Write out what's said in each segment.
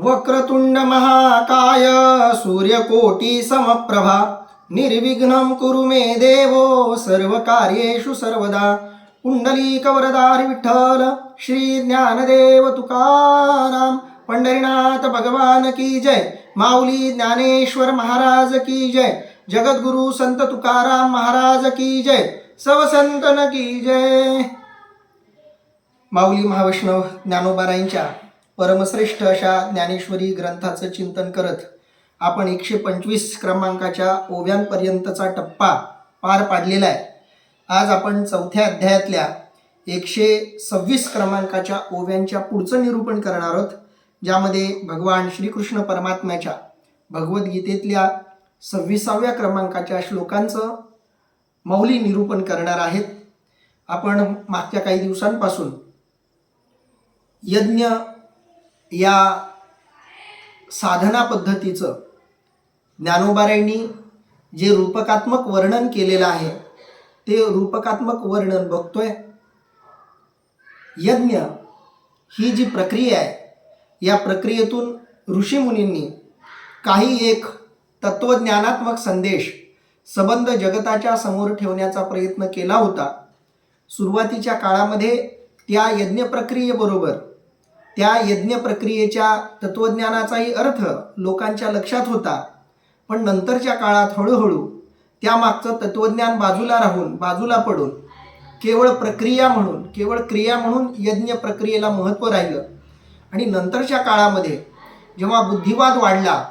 वक्रतुंड महाकाय सूर्यकोटी समप्रभा निर्विघ्नं कुरु मे देवो सर्वकार्येषु सर्वदा. पुंडलीकवरदारी विठ्ठल श्री ज्ञानदेव तुकाराम. पंढरीनाथ भगवान की जय. माऊली ज्ञानेश्वर महाराज की जय. जगद्गुरु संत तुकाराम महाराज की जय. सव संतन की जय. माऊली महावैष्णव ज्ञानोबारायांच्या परमश्रेष्ठ अशा ज्ञानेश्वरी ग्रंथाचं चिंतन करत आपण 125 क्रमांकाच्या ओव्यांपर्यंतचा टप्पा पार पाडलेला आहे. आज आपण 4थ्या अध्यायातल्या 126 क्रमांकाच्या ओव्यांच्या पुढचं निरूपण करणार आहोत, ज्यामध्ये भगवान श्रीकृष्ण परमात्म्याच्या भगवद्गीतेतल्या 26व्या क्रमांकाच्या श्लोकांचं माऊली निरूपण करणार आहेत. आपण मागच्या काही दिवसांपासून यज्ञ या साधना पद्धतीचं ज्ञानोबारायांनी जे रूपकात्मक वर्णन केलेलं आहे ते रूपकात्मक वर्णन बघतोय. यज्ञ ही जी प्रक्रिया आहे, या प्रक्रियेतून ऋषीमुनींनी काही एक तत्वज्ञानात्मक संदेश सबंध जगताच्या समोर ठेवण्याचा प्रयत्न केला होता. सुरुवातीच्या काळामध्ये त्या यज्ञ प्रक्रियेबरोबर त्या यज्ञ प्रक्रियेच्या तत्वज्ञानाचाही अर्थ लोकांच्या लक्षात होता, पण नंतरच्या काळात हळूहळू त्यामागचं तत्वज्ञान बाजूला पडून केवळ प्रक्रिया म्हणून, केवळ क्रिया म्हणून यज्ञ प्रक्रियेला महत्त्व राहिलं. आणि नंतरच्या काळामध्ये जेव्हा बुद्धिवाद वाढला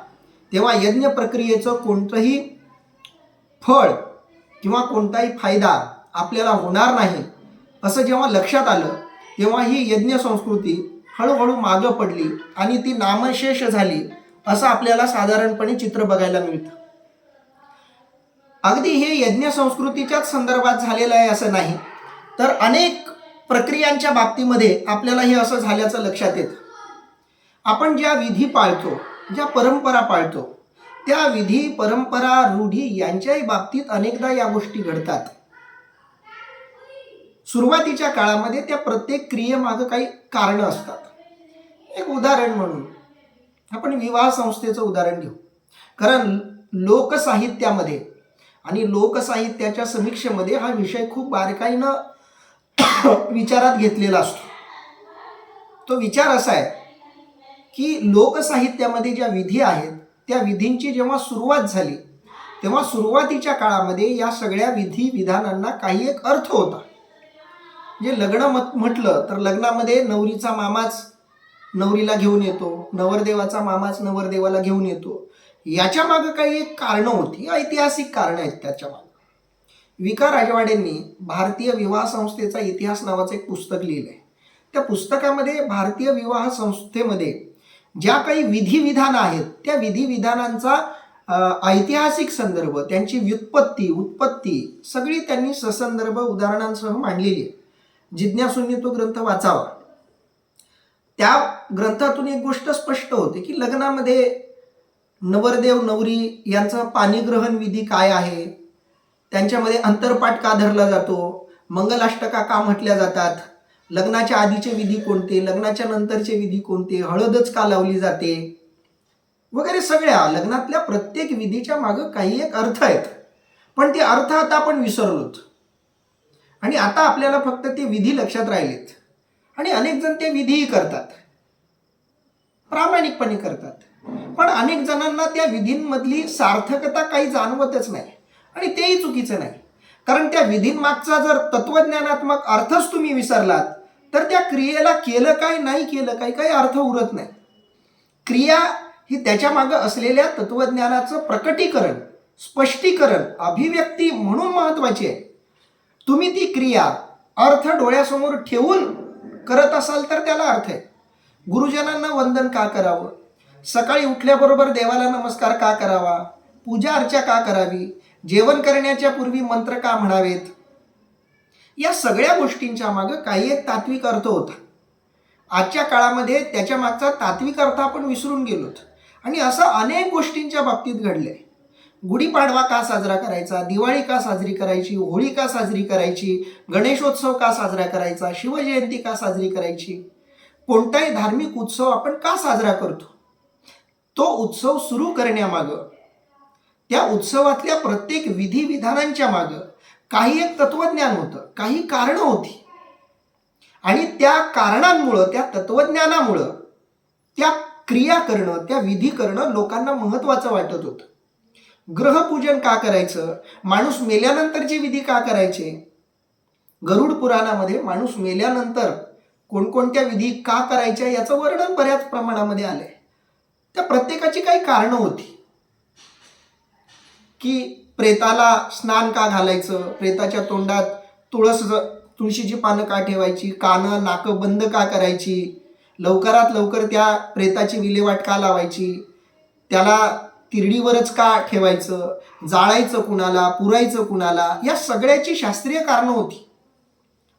तेव्हा यज्ञ प्रक्रियेचं कोणतंही फळ किंवा कोणताही फायदा आपल्याला होणार नाही असं जेव्हा लक्षात आलं, तेव्हा ही यज्ञ संस्कृती हळूहळू मागं पडली आणि ती नामशेष झाली असं आपल्याला साधारणपणे चित्र बघायला मिळतं. अगदी हे यज्ञ संस्कृतीच्याच संदर्भात झालेलं आहे असं नाही, तर अनेक प्रक्रियांच्या बाबतीमध्ये आपल्याला हे असं झाल्याचं लक्षात येतं. आपण ज्या विधी पाळतो, ज्या परंपरा पाळतो, त्या विधी परंपरा रूढी यांच्याही बाबतीत अनेकदा या गोष्टी घडतात. सुरुवातीच्या काळामध्ये त्या प्रत्येक क्रियेमागं काही कारणं असतात. एक उदाहरण म्हणून आपण विवाह संस्थेचं उदाहरण घेऊ, कारण लोकसाहित्यामध्ये आणि लोकसाहित्याच्या समीक्षेमध्ये हा विषय खूप बारकाईनं विचारात घेतलेला असतो. तो विचार असा आहे की लोकसाहित्यामध्ये ज्या विधी आहेत त्या विधींची जेव्हा सुरुवात झाली तेव्हा सुरुवातीच्या काळामध्ये या सगळ्या विधी विधानांना काही एक अर्थ होता. जे लग्न म्हटलं तर लग्नामध्ये नवरीचा मामाच नवरीला घेऊन येतो, नवरदेवाचा मामाच नवरदेवाला घेऊन येतो. याच्या मागं काही एक कारणं होती, ऐतिहासिक कारणं आहेत त्याच्या मागं. विका राजवाडेंनी भारतीय विवाह संस्थेचा इतिहास नावाचं एक पुस्तक लिहिलं आहे. त्या पुस्तकामध्ये भारतीय विवाह संस्थेमध्ये ज्या काही विधिविधानं आहेत त्या विधिविधानांचा ऐतिहासिक संदर्भ, त्यांची व्युत्पत्ती उत्पत्ती सगळी त्यांनी ससंदर्भ उदाहरणांसह मांडलेली आहे. जिज्ञासूंनी तो ग्रंथ वाचावा. त्या ग्रंथातून एक गोष्ट स्पष्ट होते की लग्नामध्ये नवरदेव नवरी यांचं पाणीग्रहण विधी काय आहे, त्यांच्यामध्ये अंतरपाठ का धरला जातो, मंगलाष्टका का म्हटल्या जातात, लग्नाच्या आधीचे विधी कोणते, लग्नाच्या नंतरचे विधी कोणते, हळदच का लावली जाते वगैरे सगळ्या लग्नातल्या प्रत्येक विधीच्या मागं काही एक अर्थ आहेत. पण ते अर्थ आता आपण विसरलोत आणि आता आपल्याला फक्त ते विधी लक्षात राहिलेत. आणि अनेक जण ते विधीही करतात, प्रामाणिकपणे करतात, पण अनेक जणांना त्या विधींमधली सार्थकता काही जाणवतच नाही. आणि तेही चुकीचं नाही, कारण त्या विधींमागचा जर तत्वज्ञानात्मक अर्थच तुम्ही विसरलात तर त्या क्रियेला केलं काय नाही केलं काय काही अर्थ उरत नाही. क्रिया ही त्याच्या मागं असलेल्या तत्वज्ञानाचं प्रकटीकरण, स्पष्टीकरण, अभिव्यक्ती म्हणून महत्वाची आहे. तुम्ही ती क्रिया अर्थ डोळ्यासमोर ठेवून करत असाल तर त्याला अर्थ आहे. गुरुजनांना वंदन का करावं, सकाळी उठल्याबरोबर देवाला नमस्कार का करावा, पूजा अर्चा का करावी, जेवण करण्याच्या पूर्वी मंत्र का म्हणावेत, या सगळ्या गोष्टींच्या मागं काही एक तात्विक अर्थ होता. आजच्या काळामध्ये त्याच्या मागचा तात्विक अर्थ आपण विसरून गेलोत आणि असं अनेक गोष्टींच्या बाबतीत घडलंय. गुढीपाडवा का साजरा करायचा, दिवाळी का साजरी करायची, होळी का साजरी करायची, गणेशोत्सव का साजरा करायचा, शिवजयंती का साजरी करायची, कोणताही धार्मिक उत्सव आपण का साजरा करतो, तो उत्सव सुरू करण्यामागं, त्या उत्सवातल्या प्रत्येक विधिविधानांच्या मागं काही एक तत्वज्ञान होतं, काही कारणं होती. आणि त्या कारणांमुळं, त्या तत्वज्ञानामुळं त्या क्रिया करणं, त्या विधी करणं लोकांना महत्त्वाचं वाटत होतं. ग्रहपूजन का करायचं? माणूस मेल्यानंतरचे विधी का करायचे? गरुड पुराणामध्ये माणूस मेल्यानंतर कोणकोणत्या विधी का करायच्या याचं वर्णन बऱ्याच प्रमाणामध्ये आलंय. त्या प्रत्येकाची काही कारणं होती. की प्रेताला स्नान का घालायचं, प्रेताच्या तोंडात तुळशीची पानं का ठेवायची, कानं नाकं बंद का करायची, लवकरात लवकर त्या प्रेताची विल्हेवाट का लावायची, त्याला तिरडीवरच का ठेवायचं, जाळायचं कुणाला, पुरायचं कुणाला, या सगळ्याची शास्त्रीय कारणं होती.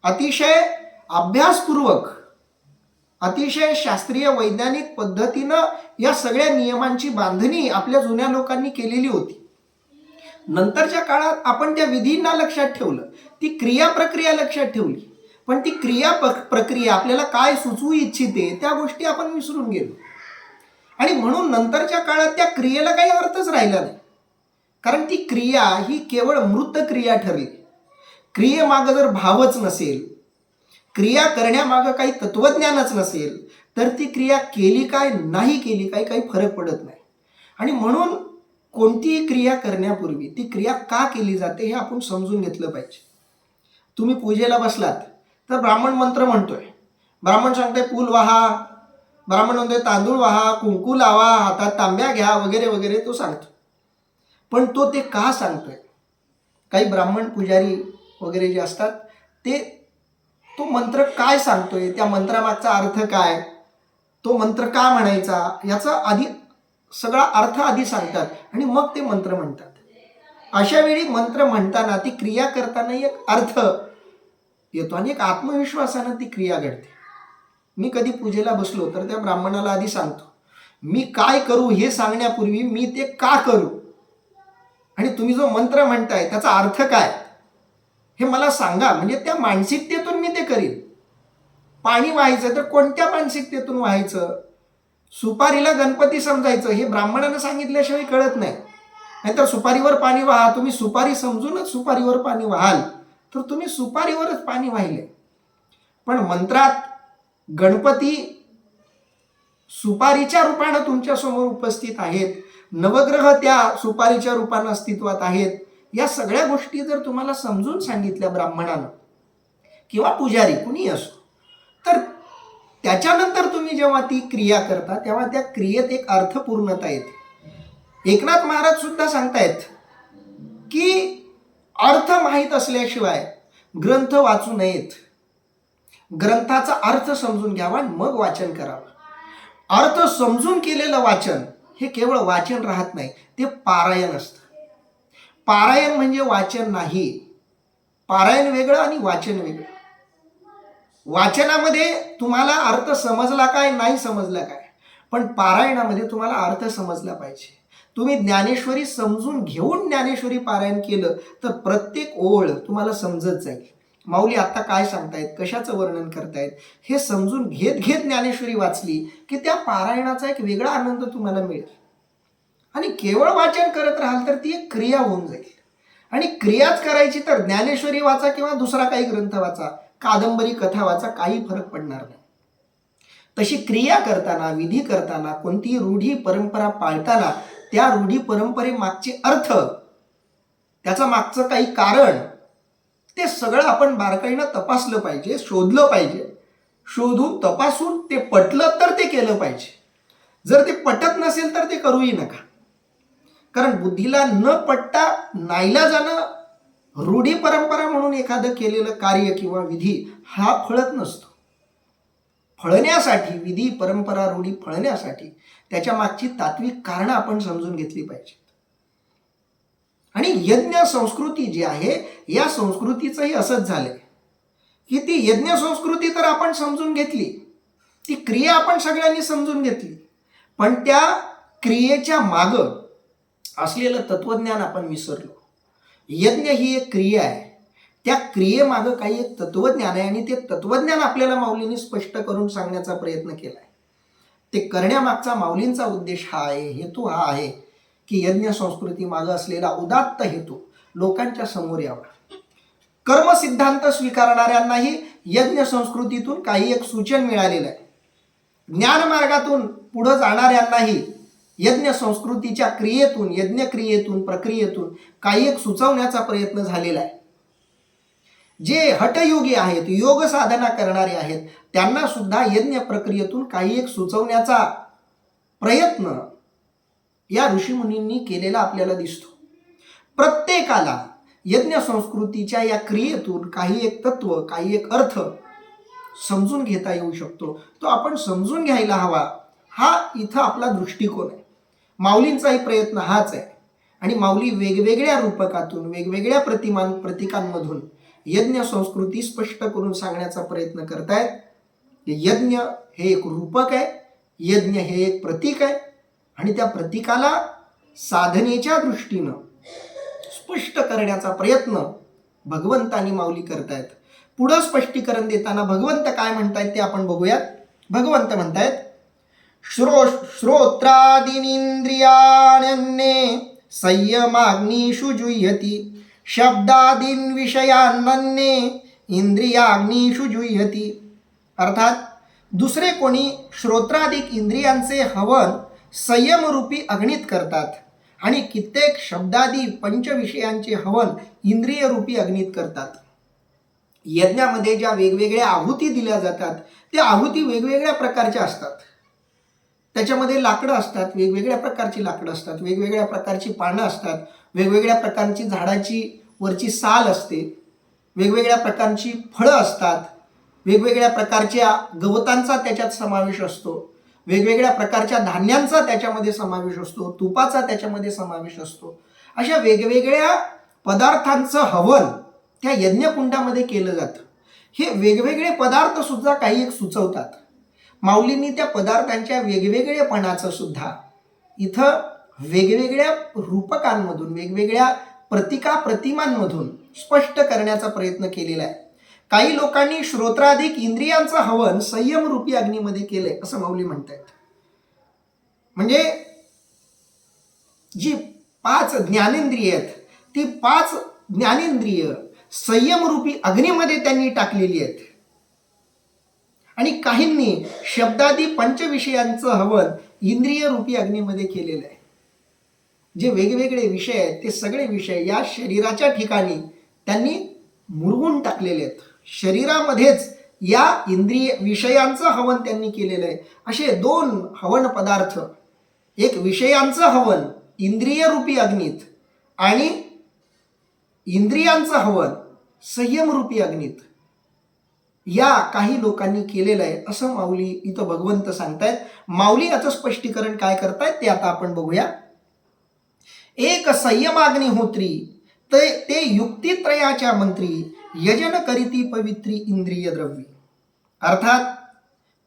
अतिशय अभ्यासपूर्वक, अतिशय शास्त्रीय वैज्ञानिक पद्धतीनं या सगळ्या नियमांची बांधणी आपल्या जुन्या लोकांनी केलेली होती. नंतरच्या काळात आपण त्या विधींना लक्षात ठेवलं, ती क्रिया प्रक्रिया लक्षात ठेवली, पण ती क्रिया प्रक्रिया आपल्याला काय सुचवू इच्छिते त्या गोष्टी आपण विसरून गेलो. आणि म्हणून नंतरच्या काळात त्या क्रियेला काही अर्थच राहिला नाही. कारण ती क्रिया ही केवळ मृत क्रिया ठरली. क्रियेमागं जर भावच नसेल, क्रिया करण्यामागं काही तत्वज्ञानच नसेल, तर ती क्रिया केली काय नाही केली काय काही फरक पडत नाही. आणि म्हणून कोणतीही क्रिया करण्यापूर्वी ती क्रिया का केली जाते हे आपण समजून घेतलं पाहिजे. तुम्ही पूजेला बसलात तर ब्राह्मण मंत्र म्हणतोय, ब्राह्मण सांगतोय फूल वाहा, ब्राह्मण म्हणतोय तांदूळ वाहा, कुंकू लावा, हातात तांब्या घ्या वगैरे वगैरे तो सांगतो. पण तो ते का सांगतोय? काही ब्राह्मण पुजारी वगैरे जे असतात ते तो मंत्र काय सांगतोय, त्या मंत्रामागचा अर्थ काय, तो मंत्र का म्हणायचा याचा आधी सगळा अर्थ आधी सांगतात आणि मग ते मंत्र म्हणतात. अशा वेळी मंत्र म्हणताना, ती क्रिया करताना एक अर्थ येतो आणि एक आत्मविश्वासानं ती क्रिया घडते. मी कधी पूजेला बसलो तर त्या ब्राह्मणाला आधी सांगतो, मी काय करू हे सांगण्यापूर्वी मी ते का करू आणि तुम्ही जो मंत्र म्हणताय त्याचा अर्थ काय हे मला सांगा, म्हणजे त्या मानसिकतेतून मी ते करीन. पाणी वाहायचं तर कोणत्या मानसिकतेतून वाहायचं? सुपारीला गणपती समजायचं हे ब्राह्मणानं सांगितल्याशिवाय कळत नाही. नाहीतर सुपारीवर पाणी वाहा, तुम्ही सुपारी समजूनच सुपारीवर पाणी वाहाल तर तुम्ही सुपारीवरच पाणी वाहिले. पण मंत्रात गणपती सुपारीच्या रूपानं तुमच्या समोर उपस्थित आहेत, नवग्रह त्या सुपारीच्या रूपानं अस्तित्वात आहेत. या सगळ्या गोष्टी जर तुम्हाला समजून सांगितल्या ब्राह्मणानं किंवा पुजारी कुणी असो, तर त्याच्यानंतर तुम्ही जेव्हा ती क्रिया करता तेव्हा त्या क्रियेत एक अर्थपूर्णता येते. एकनाथ महाराज सुद्धा सांगतायत की अर्थ माहीत असल्याशिवाय ग्रंथ वाचू नयेत. ग्रंथाचा अर्थ समजून घ्यावा मग वाचन करावं. अर्थ समजून केलेलं वाचन हे केवळ वाचन राहत नाही, ते पारायण असतं. पारायण म्हणजे वाचन नाही. पारायण वेगळं आणि वाचन वेगळं. वाचनामध्ये तुम्हाला अर्थ समजला काय नाही समजला काय, पण पारायणामध्ये तुम्हाला अर्थ समजला पाहिजे. तुम्ही ज्ञानेश्वरी समजून घेऊन ज्ञानेश्वरी पारायण केलं तर प्रत्येक ओळ तुम्हाला समजत जाईल. माऊली आत्ता काय सांगतायत, कशाचं वर्णन करतायत हे समजून घेत घेत ज्ञानेश्वरी वाचली की त्या पारायणाचा एक वेगळा आनंद तुम्हाला मिळेल. आणि केवळ वाचन करत राहाल तर ती एक क्रिया होऊन जाईल. आणि क्रियाच करायची तर ज्ञानेश्वरी वाचा किंवा दुसरा काही ग्रंथ वाचा, कादंबरी कथा वाचा, काही फरक पडणार नाही. तशी क्रिया करताना, विधी करताना, कोणतीही रूढी परंपरा पाळताना त्या रूढी परंपरेमागचे अर्थ, त्याचं मागचं काही कारण, ते सगळं आपण बारकाईनं तपासलं पाहिजे, शोधलं पाहिजे. शोधून तपासून ते पटलं तर ते केलं पाहिजे. जर ते पटत नसेल तर ते करूही नका. कारण बुद्धीला न पटता नाईलाजानं रूढी परंपरा म्हणून एखादं केलेलं कार्य किंवा विधी हा फळत नसतो. फळण्यासाठी, विधी परंपरा रूढी फळण्यासाठी त्याच्या मागची तात्विक कारणं आपण समजून घेतली पाहिजेत. आणि यज्ञ संस्कृती जी आहे या संस्कृतीचंही असंच झालंय की ती यज्ञ संस्कृती तर आपण समजून घेतली, ती क्रिया आपण सगळ्यांनी समजून घेतली, पण त्या क्रियेच्या मागं असलेलं तत्वज्ञान आपण विसरलो. यज्ञ ही एक क्रिया आहे, त्या क्रियेमागं काही एक तत्वज्ञान आहे आणि ते तत्वज्ञान आपल्याला माऊलींनी स्पष्ट करून सांगण्याचा प्रयत्न केला आहे. ते करण्यामागचा माऊलींचा उद्देश हा आहे, हेतू हा आहे की यज्ञ संस्कृती मागे असलेला उदात्त हेतू लोकांच्या समोर यावा. कर्मसिद्धांत स्वीकारणाऱ्यांनाही यज्ञ संस्कृतीतून काही एक सूचन मिळालेलं आहे. ज्ञानमार्गातून पुढे जाणाऱ्यांनाही यज्ञ संस्कृतीच्या क्रियेतून, यज्ञ क्रियेतून, प्रक्रियेतून काही एक सुचवण्याचा प्रयत्न झालेला आहे. जे हठयोगी आहेत, योग साधना करणारे आहेत, त्यांना सुद्धा यज्ञ प्रक्रियेतून काही एक सुचवण्याचा प्रयत्न या ऋषीमुनींनी केलेला आपल्याला दिसतो. प्रत्येकाला यज्ञ संस्कृतीच्या या क्रियेतून काही एक तत्व, काही एक अर्थ समजून घेता येऊ शकतो. तो आपण समजून घ्यायला हवा, हा इथं आपला दृष्टिकोन आहे. माऊलींचाही प्रयत्न हाच आहे. आणि माऊली वेगवेगळ्या रूपकातून, वेगवेगळ्या प्रतीकांमधून यज्ञ संस्कृती स्पष्ट करून सांगण्याचा प्रयत्न करतायत. यज्ञ हे एक रूपक आहे, यज्ञ हे एक प्रतीक आहे आणि त्या प्रतीकाला साधनेच्या दृष्टीनं स्पष्ट करण्याचा प्रयत्न भगवंत आणि माऊली करतायत. पुढं स्पष्टीकरण देताना भगवंत काय म्हणतायत ते आपण बघूयात. भगवंत म्हणतायत, श्रोत्रादीनिंद्रियाण्यन्ये संयमाग्निषु जुह्यति, शब्दादीन विषयान्नन्ये इंद्रियाग्निषु जुह्यति. अर्थात दुसरे कोणी श्रोत्राधिक इंद्रियांचे हवन संयमरूपी अग्नीत करतात आणि कित्येक शब्दादी पंचविषयांचे हवन इंद्रियरूपी अग्नीत करतात. यज्ञामध्ये ज्या वेगवेगळ्या आहुती दिल्या जातात त्या आहुती वेगवेगळ्या प्रकारच्या असतात. त्याच्यामध्ये लाकडं असतात, वेगवेगळ्या प्रकारची लाकडं असतात, वेगवेगळ्या प्रकारची पानं असतात, वेगवेगळ्या प्रकारची झाडाची वरची साल असते, वेगवेगळ्या प्रकारची फळं असतात, वेगवेगळ्या प्रकारच्या गवतांचा त्याच्यात समावेश असतो, वेगवेगळ्या प्रकारच्या धान्यांचा त्याच्यामध्ये समावेश असतो, तुपाचा त्याच्यामध्ये समावेश असतो. अशा वेगवेगळ्या पदार्थांचं हवन त्या यज्ञकुंडामध्ये केलं जातं. हे वेगवेगळे पदार्थ सुद्धा काही एक सुचवतात. माऊलींनी त्या पदार्थांच्या वेगवेगळेपणाचं सुद्धा इथं वेगवेगळ्या रूपकांमधून, वेगवेगळ्या प्रतिमांमधून स्पष्ट करण्याचा प्रयत्न केलेला आहे. काही लोकांनी श्रोत्राधिक इंद्रियांचं हवन संयमरूपी अग्नीमध्ये केलंय असं माऊली म्हणतायत. म्हणजे जी 5 ज्ञानेंद्रिय आहेत ती 5 ज्ञानेंद्रिय संयमरूपी अग्नीमध्ये त्यांनी टाकलेली आहेत. आणि काहींनी शब्दादी पंचविषयांचं हवन इंद्रिय रूपी अग्नीमध्ये केलेलं आहे. जे वेगवेगळे विषय आहेत ते सगळे विषय या शरीराच्या ठिकाणी त्यांनी मुरवून टाकलेले आहेत. शरीरामध्येच या इंद्रिय विषयांचं हवन त्यांनी केलेलं आहे. असे 2 हवन पदार्थ, एक विषयांचं हवन इंद्रिय रूपी अग्नीत आणि इंद्रियांचं हवन संयमरूपी अग्नीत, या काही लोकांनी केलेलं आहे असं माऊली इथं भगवंत सांगतायत. माऊली याचं स्पष्टीकरण काय करतायत ते आता आपण बघूया. एक संयमाग्निहोत्री ते युक्तित्रयाच्या मंत्री, यजन करीती पवित्री इंद्रिय द्रव्य. अर्थात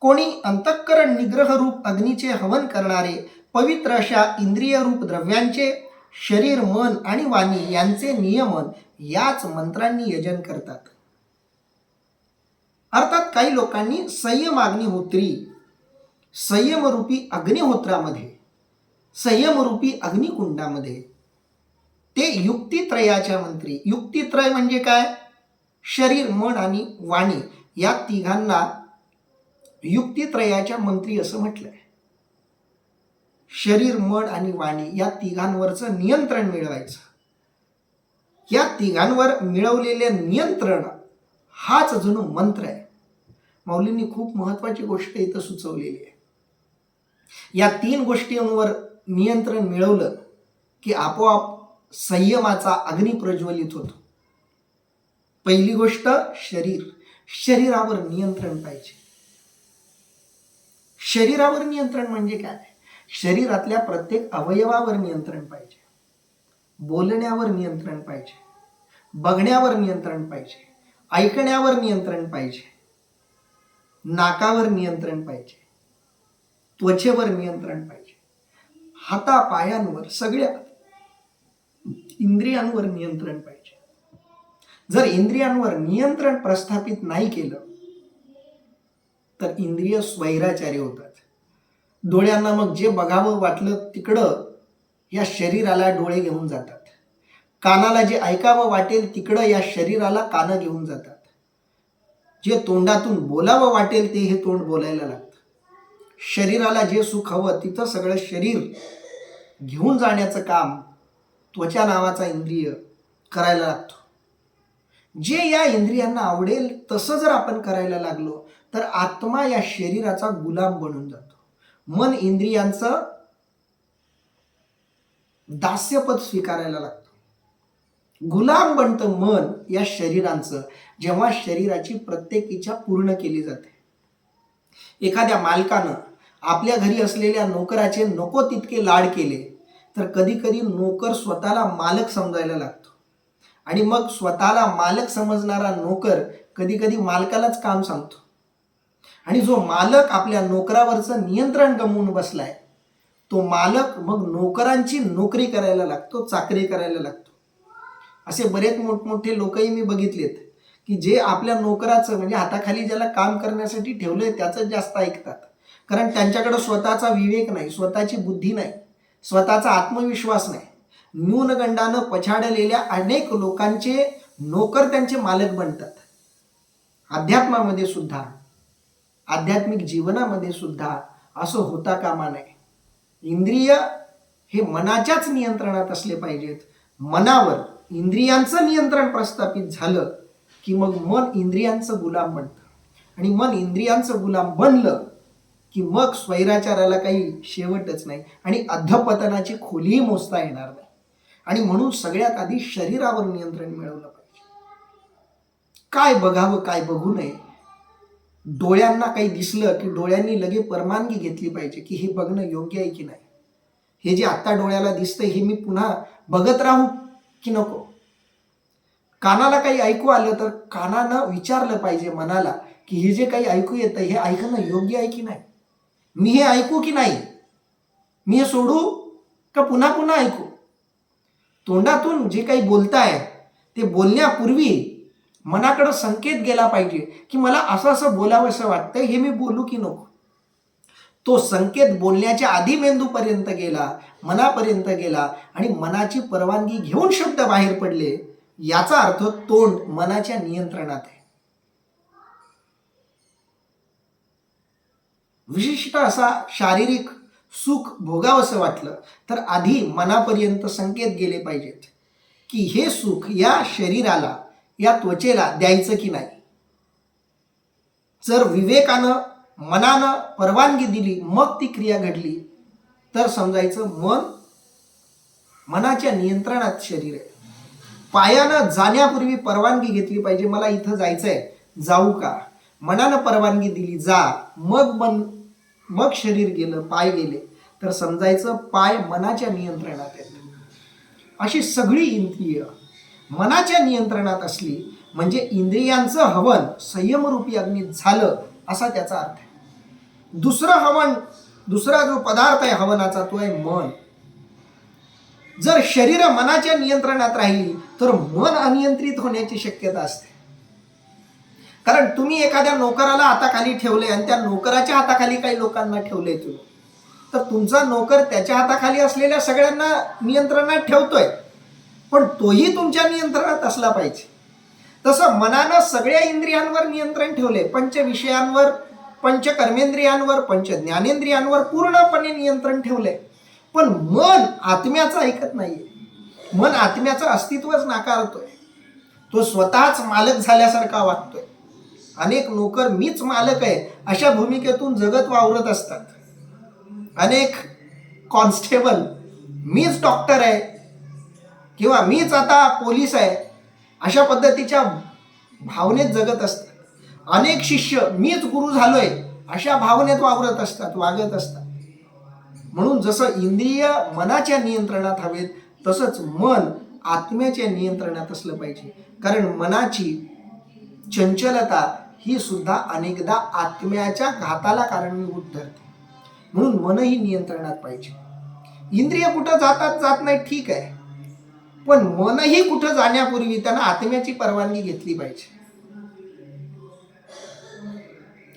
कोणी अंतःकरण निग्रह रूप अग्नीचे हवन करणारे पवित्र अशा इंद्रिय रूप द्रव्यांचे शरीर, मन आणि वाणी यांचे नियमन याच मंत्रांनी यजन करतात. अर्थात काही लोकांनी संयमाग्निहोत्री, संयमरूपी अग्निहोत्रामध्ये, संयमरूपी अग्निकुंडामध्ये ते युक्तित्रयाच्या मंत्री, युक्तित्रय म्हणजे काय, शरीर, मन आणि वाणी या तिघांना युक्तित्रयाच्या मंत्री असं म्हटलंय. शरीर, मन आणि वाणी या तिघांवरचं नियंत्रण मिळवायचं. या तिघांवर मिळवलेले नियंत्रण हाच जणू मंत्र आहे. माऊलींनी खूप महत्वाची गोष्ट इथं सुचवलेली आहे. या 3 गोष्टींवर नियंत्रण मिळवलं की आपोआप संयमाचा अग्नी प्रज्वलित होतो. पहिली गोष्ट शरीर, शरीरावर नियंत्रण पाहिजे. शरीरावर नियंत्रण म्हणजे काय, शरीरातल्या प्रत्येक अवयवावर नियंत्रण पाहिजे. बोलण्यावर नियंत्रण पाहिजे, बघण्यावर नियंत्रण पाहिजे, ऐकण्यावर नियंत्रण पाहिजे, नाकावर नियंत्रण पाहिजे, त्वचेवर नियंत्रण पाहिजे, हातापायांवर, सगळ्या इंद्रियांवर नियंत्रण पाहिजे. जर इंद्रियांवर नियंत्रण प्रस्थापित नाही केलं तर इंद्रिय स्वैराचारी होतात. डोळ्यांना मग जे बघावं वाटलं तिकडं या शरीराला डोळे घेऊन जातात. कानाला जे ऐकावं वाटेल तिकडं या शरीराला कानं घेऊन जातात. जे तोंडातून बोलावं वाटेल ते हे तोंड बोलायला लागतं. शरीराला जे सुख हवं तिथं सगळं शरीर घेऊन जाण्याचं काम त्वचा नावाचा इंद्रिय करायला लागतो. जे या इंद्रियांना आवडेल तसं जर आपण करायला लागलो तर आत्मा या शरीराचा गुलाम बनून जातो. मन इंद्रियांचं दास्यपद स्वीकारायला लागतं. गुलाम बनतं मन या शरीरांचं जेव्हा शरीराची प्रत्येक इच्छा पूर्ण केली जाते. एखाद्या मालकानं आपल्या घरी असलेल्या नोकराचे नको तितके लाड केले तर कधी कधी नोकर स्वतःला मालक समजायला लागतो आणि मग स्वतःला मालक समजणारा नोकर कधी कधी मालकालाच काम सांगतो. आणि जो मालक आपल्या नोकरावरचं नियंत्रण गमावून बसलाय तो मालक मग नोकरांची नोकरी करायला लागतो, चाकरी करायला लागतो. असे बरेच मोठमोठे लोकही मी बघितलेत की जे आपल्या नोकराचं म्हणजे हाताखाली ज्याला काम करण्यासाठी ठेवलंय त्याचं जास्त ऐकतात. कारण त्यांच्याकडे स्वतःचा विवेक नाही, स्वतःची बुद्धी नाही, स्वतःचा आत्मविश्वास नाही. न्यूनगंडानं पछाडलेल्या अनेक लोकांचे नोकर त्यांचे मालक बनतात. अध्यात्मामध्ये सुद्धा, आध्यात्मिक जीवनामध्ये सुद्धा असं होता कामा नये. इंद्रिय हे मनाच्याच नियंत्रणात असले पाहिजेत. मनावर इंद्रियांचं नियंत्रण प्रस्थापित झालं की मग मन इंद्रियांचं गुलाम बनतं. आणि मन इंद्रियांचं गुलाम बनलं की मग स्वैराचाराला काही शेवटच नाही आणि अधःपतनाची खोलीही मोजता येणार नाही. आणि म्हणून सगळ्यात आधी शरीरावर नियंत्रण मिळवलं पाहिजे. काय बघावं काय बघू नये. डोळ्यांना काही दिसलं की डोळ्यांनी लगे परवानगी घेतली पाहिजे की हे बघणं योग्य आहे की नाही. हे जे आत्ता डोळ्याला दिसतंय हे मी पुन्हा बघत राहू की नको. कानाला काही ऐकू आलं तर कानानं विचारलं पाहिजे मनाला की हे जे काही ऐकू येतं हे ऐकणं योग्य आहे की नाही. मी हे ऐकू की नाही, मी हे सोडू का पुन्हा पुन्हा ऐकू. तोंडातून जे काही बोलताय ते बोलण्यापूर्वी मनाकडे संकेत गेला पाहिजे की मला असं असं बोलावं असं वाटतंय, हे मी बोलू की नको. तो संकेत बोलण्याच्या आधी मेंदूपर्यंत गेला, मनापर्यंत गेला आणि मनाची परवानगी घेऊन शब्द बाहेर पडले. याचा अर्थ तोंड मनाच्या नियंत्रणात आहे. विशिष्ट असा शारीरिक सुख भोगावंसं वाटलं तर आधी मनापर्यंत संकेत गेले पाहिजेत की हे सुख या शरीराला, या त्वचेला द्यायचं की नाही. जर विवेकानं मनानं परवानगी दिली मग ती क्रिया घडली तर समजायचं मनाच्या नियंत्रणात शरीर आहे. पायानं जाण्यापूर्वी परवानगी घेतली पाहिजे, मला इथं जायचंय, जाऊ का. मनानं परवानगी दिली जा, मग शरीर गेलं, पाय गेले तर समजायचं पाय मनाच्या नियंत्रणात आहेत. अशी सगळी इंद्रिय मनाच्या नियंत्रणात असली म्हणजे इंद्रियांचं हवन संयमरूपी अग्नीत झालं असा त्याचा अर्थ आहे. दुसरं हवन, दुसरा जो पदार्थ आहे हवनाचा तो आहे मन. जर शरीर मनाच्या नियंत्रणात राहिली तर मन अनियंत्रित होण्याची शक्यता असते. कारण तुम्ही एखाद्या नोकराला हाताखाली ठेवले आणि त्या नोकराच्या हाताखाली काही लोकांना ठेवले तुम्ही, तर तुमचा नोकर त्याच्या हाताखाली असलेल्या सगळ्यांना नियंत्रणात ठेवतोय पण तोही तुमच्या नियंत्रणात असला पाहिजे. तसं मनानं सगळ्या इंद्रियांवर नियंत्रण ठेवले, पंच विषयांवर, पंच कर्मेंद्रियांवर, पंच ज्ञानेंद्रियांवर पूर्णपणे नियंत्रण ठेवले, पण मन आत्म्याचं ऐकत नाहीये. मन आत्म्याचं अस्तित्वच नाकारतोय. तो स्वतःच मालक झाल्यासारखा वागतोय. अनेक नोकर मीच मालक आहे अशा भूमिकेतून जगत वावरत असतात. अनेक कॉन्स्टेबल मीच डॉक्टर आहे किंवा मीच आता पोलीस आहे अशा पद्धतीच्या भावनेत जगत असतात. अनेक शिष्य मीच गुरु झालोय अशा भावनेत वावरत असतात, वागत असतात. म्हणून जसं इंद्रिय मनाच्या नियंत्रणात हवेत तसंच मन आत्म्याच्या नियंत्रणात असलं पाहिजे. कारण मनाची चंचलता ही सुद्धा अनेकदा आत्म्याच्या घाताला कारणीभूत ठरते. म्हणून मनही नियंत्रणात पाहिजे. इंद्रिय कुठं जातात जात नाही ठीक आहे, पण मनही कुठं जाण्यापूर्वी त्यांना आत्म्याची परवानगी घेतली पाहिजे.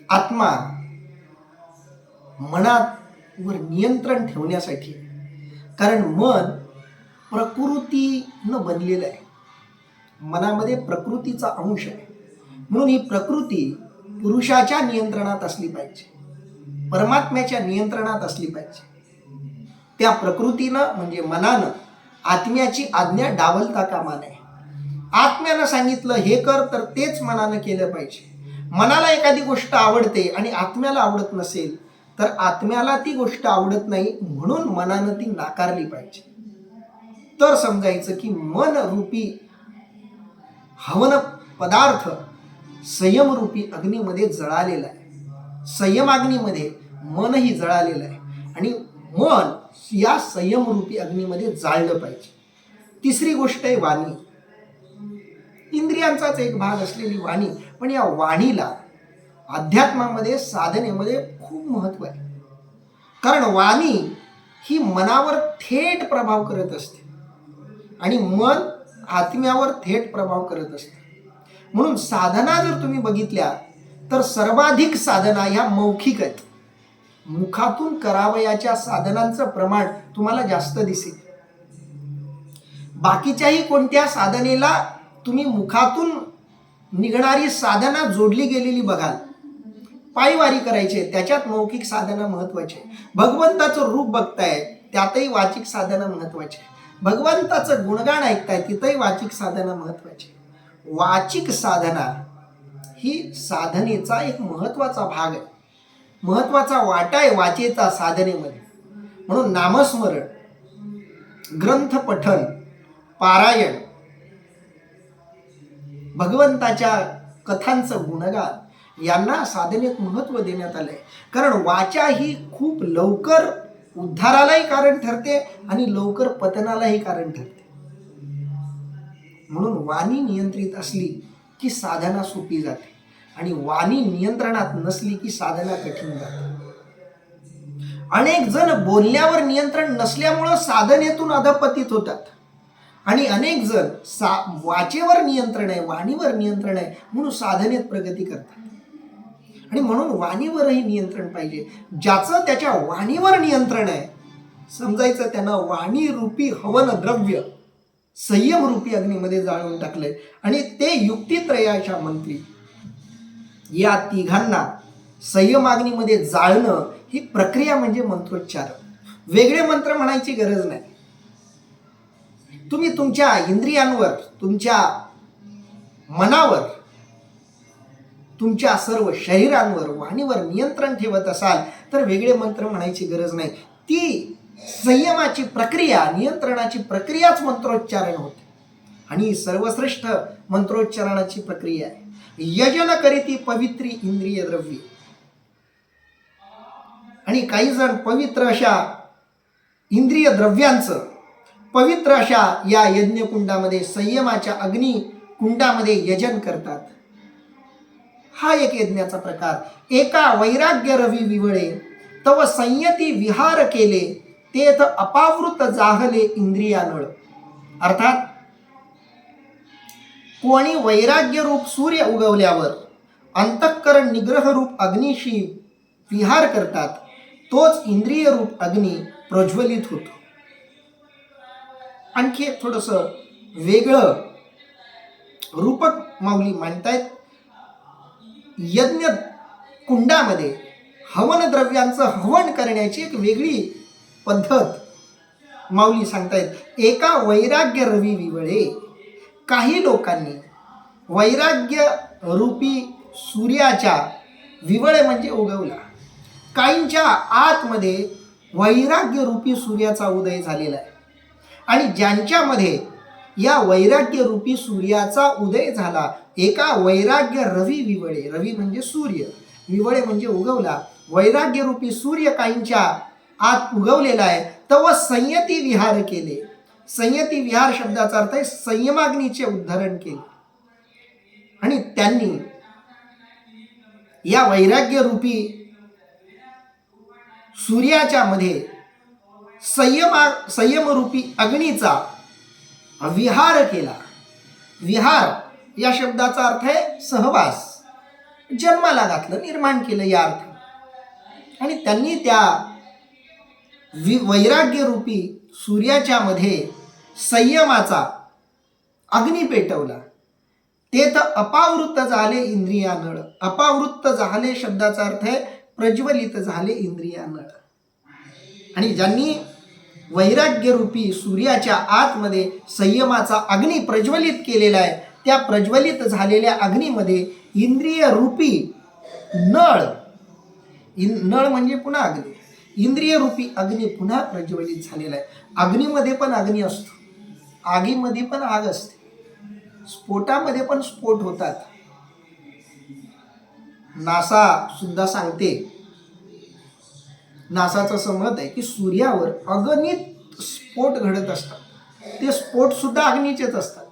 आत्मा मनात वर नियंत्रण ठेवण्यासाठी. कारण मन प्रकृतीनं बनलेलं आहे, मनामध्ये प्रकृतीचा अंश आहे. म्हणून ही प्रकृती पुरुषाच्या नियंत्रणात असली पाहिजे, परमात्म्याच्या नियंत्रणात असली पाहिजे. त्या प्रकृतीनं म्हणजे मनानं आत्म्याची आज्ञा डावलता कामा नये. आत्म्यानं सांगितलं हे कर तर तेच मनानं केलं पाहिजे. मनाला एखादी गोष्ट आवडते आणि आत्म्याला आवडत नसेल तर आत्म्याला ती गोष्ट आवडत नाही म्हणून मनानं ती नाकारली पाहिजे. तर समजायचं की मन रूपी हवन पदार्थ संयमरूपी अग्नीमध्ये जळालेला आहे. संयमाग्नीमध्ये मनही जळालेलं आहे आणि मन या संयमरूपी अग्नीमध्ये जाळलं पाहिजे. तिसरी गोष्ट आहे वाणी. इंद्रियांचाच एक भाग असलेली वाणी, पण या वाणीला अध्यात्मामध्ये साधनेमध्ये खूप महत्त्व आहे. कारण वाणी ही मनावर थेट प्रभाव करत असते आणि मन आत्म्यावर थेट प्रभाव करत असते. म्हणून साधना जर तुम्ही बघितल्या तर सर्वाधिक साधना ह्या मौखिक आहेत. मुखातून करावयाच्या साधनांचं प्रमाण तुम्हाला जास्त दिसेल. बाकीच्याही कोणत्या साधनेला तुम्ही मुखातून निघणारी साधना जोडली गेलेली बघाल. पायवारी करायचे त्याच्यात मौखिक साधना महत्वाची आहे. भगवंताचं रूप बघताय त्यातही वाचिक साधना महत्वाची आहे. भगवंताचं गुणगान ऐकताय तिथंही वाचिक साधना महत्वाची आहे. वाचिक साधना ही साधनेचा एक महत्वाचा भाग आहे, महत्वाचा वाटा आहे वाचेचा साधनेमध्ये. म्हणून नामस्मरण, ग्रंथ पठन, पारायण, भगवंताच्या कथांचं गुणगान यांना साधनेत महत्त्व देण्यात आलंय. कारण वाचा ही खूप लवकर उद्धारालाही कारण ठरते आणि लवकर पतनालाही कारण ठरते. म्हणून वाणी नियंत्रित असली की साधना सोपी जाते आणि वाणी नियंत्रणात नसली की साधना कठीण जाते. अनेक जण बोलण्यावर नियंत्रण नसल्यामुळं साधनेतून अधपतित होतात आणि अनेक जण वाचेवर नियंत्रण आहे, वाणीवर नियंत्रण आहे म्हणून साधनेत प्रगती करतात. आणि म्हणून वाणीवरही नियंत्रण पाहिजे. ज्याचं त्याच्या वाणीवर नियंत्रण आहे समजायचं त्यानं वाणी रूपी हवन द्रव्य संयम रूपी अग्नीमध्ये जाळून टाकलंय. आणि ते युक्तित्रयाच्या मंत्री या तिघांना संयमाग्नीमध्ये जाळणं ही प्रक्रिया म्हणजे मंत्रोच्चार. वेगळे मंत्र म्हणायची गरज नाही. तुम्ही तुमच्या इंद्रियांवर, तुमच्या मनावर, तुमच्या सर्व शरीरांवर, वाणीवर नियंत्रण ठेवत असाल तर वेगळे मंत्र म्हणायची गरज नाही. ती संयमाची प्रक्रिया, नियंत्रणाची प्रक्रियाच मंत्रोच्चारण होते आणि सर्वश्रेष्ठ मंत्रोच्चारणाची प्रक्रिया आहे. यजन करीती पवित्री इंद्रिय द्रव्ये. आणि काही जण पवित्र अशा इंद्रिय द्रव्यांचं पवित्र अशा या यज्ञकुंडामध्ये, संयमाच्या अग्नी कुंडामध्ये यजन करतात. हा एक यज्ञाचा प्रकार. एका वैराग्य रवी विवळे तव संयती विहार केले तेथ अपावृत जाहले इंद्रियानळ. अर्थात कोणी वैराग्य रूप सूर्य उगवल्यावर अंतःकरण निग्रह रूप अग्नीशी विहार करतात तोच इंद्रिय रूप अग्नी प्रज्वलित होतो. आणखी थोडंसं वेगळं रूपक माऊली मांडतायत. यज्ञ कुंडामध्ये हवन द्रव्यांचं हवन करण्याची एक वेगळी पद्धत माऊली सांगतायत. एका वैराग्य रवी विवळे. काही लोकांनी वैराग्य रूपी सूर्याच्या, विवळे म्हणजे उगवला, काहींच्या आतमध्ये वैराग्य रूपी सूर्याचा उदय झालेला आहे. आणि ज्यांच्यामध्ये या वैराग्य रूपी सूर्याचा उदय झाला, एका वैराग्य रवी विवळे, रवी म्हणजे सूर्य, विवळे म्हणजे उगवला, वैराग्य रूपी सूर्य काहींच्या आत उगवलेला आहे. तव संयती विहार केले. संयती विहार शब्दाचा अर्थ आहे संयमाग्नीचे उद्धरण केले. आणि त्यांनी या वैराग्य रूपी सूर्याच्या मध्ये संयमरूपी अग्नीचा विहार केला. विहार या शब्दाचा अर्थ आहे सहवास, जन्माला घातलं, निर्माण केलं या अर्थ. आणि त्यांनी त्या वैराग्य रूपी सूर्याच्या मध्ये संयमाचा अग्नी पेटवला, ते तर अपावृत्त झाले इंद्रिया नळ. अपावृत्त झाले शब्दाचा अर्थ आहे प्रज्वलित झाले इंद्रिया नळ. आणि ज्यांनी वैराग्य रूपी सूर्याच्या आतमध्ये संयमाचा अग्नी प्रज्वलित केलेला आहे, त्या प्रज्वलित झालेल्या अग्नीमध्ये इंद्रिय रूपी नळ, नळ म्हणजे पुन्हा अग्नी, इंद्रिय रूपी अग्नी पुन्हा प्रज्वलित झालेला आहे. अग्नीमध्ये पण अग्नी असतो, आगीमध्ये पण आग असते, स्फोटामध्ये पण स्फोट होतात. नासा सुद्धा सांगते, नासाचं असं मत आहे की सूर्यावर अगणित स्फोट घडत असतात. ते स्फोट सुद्धा अग्नीचेच असतात.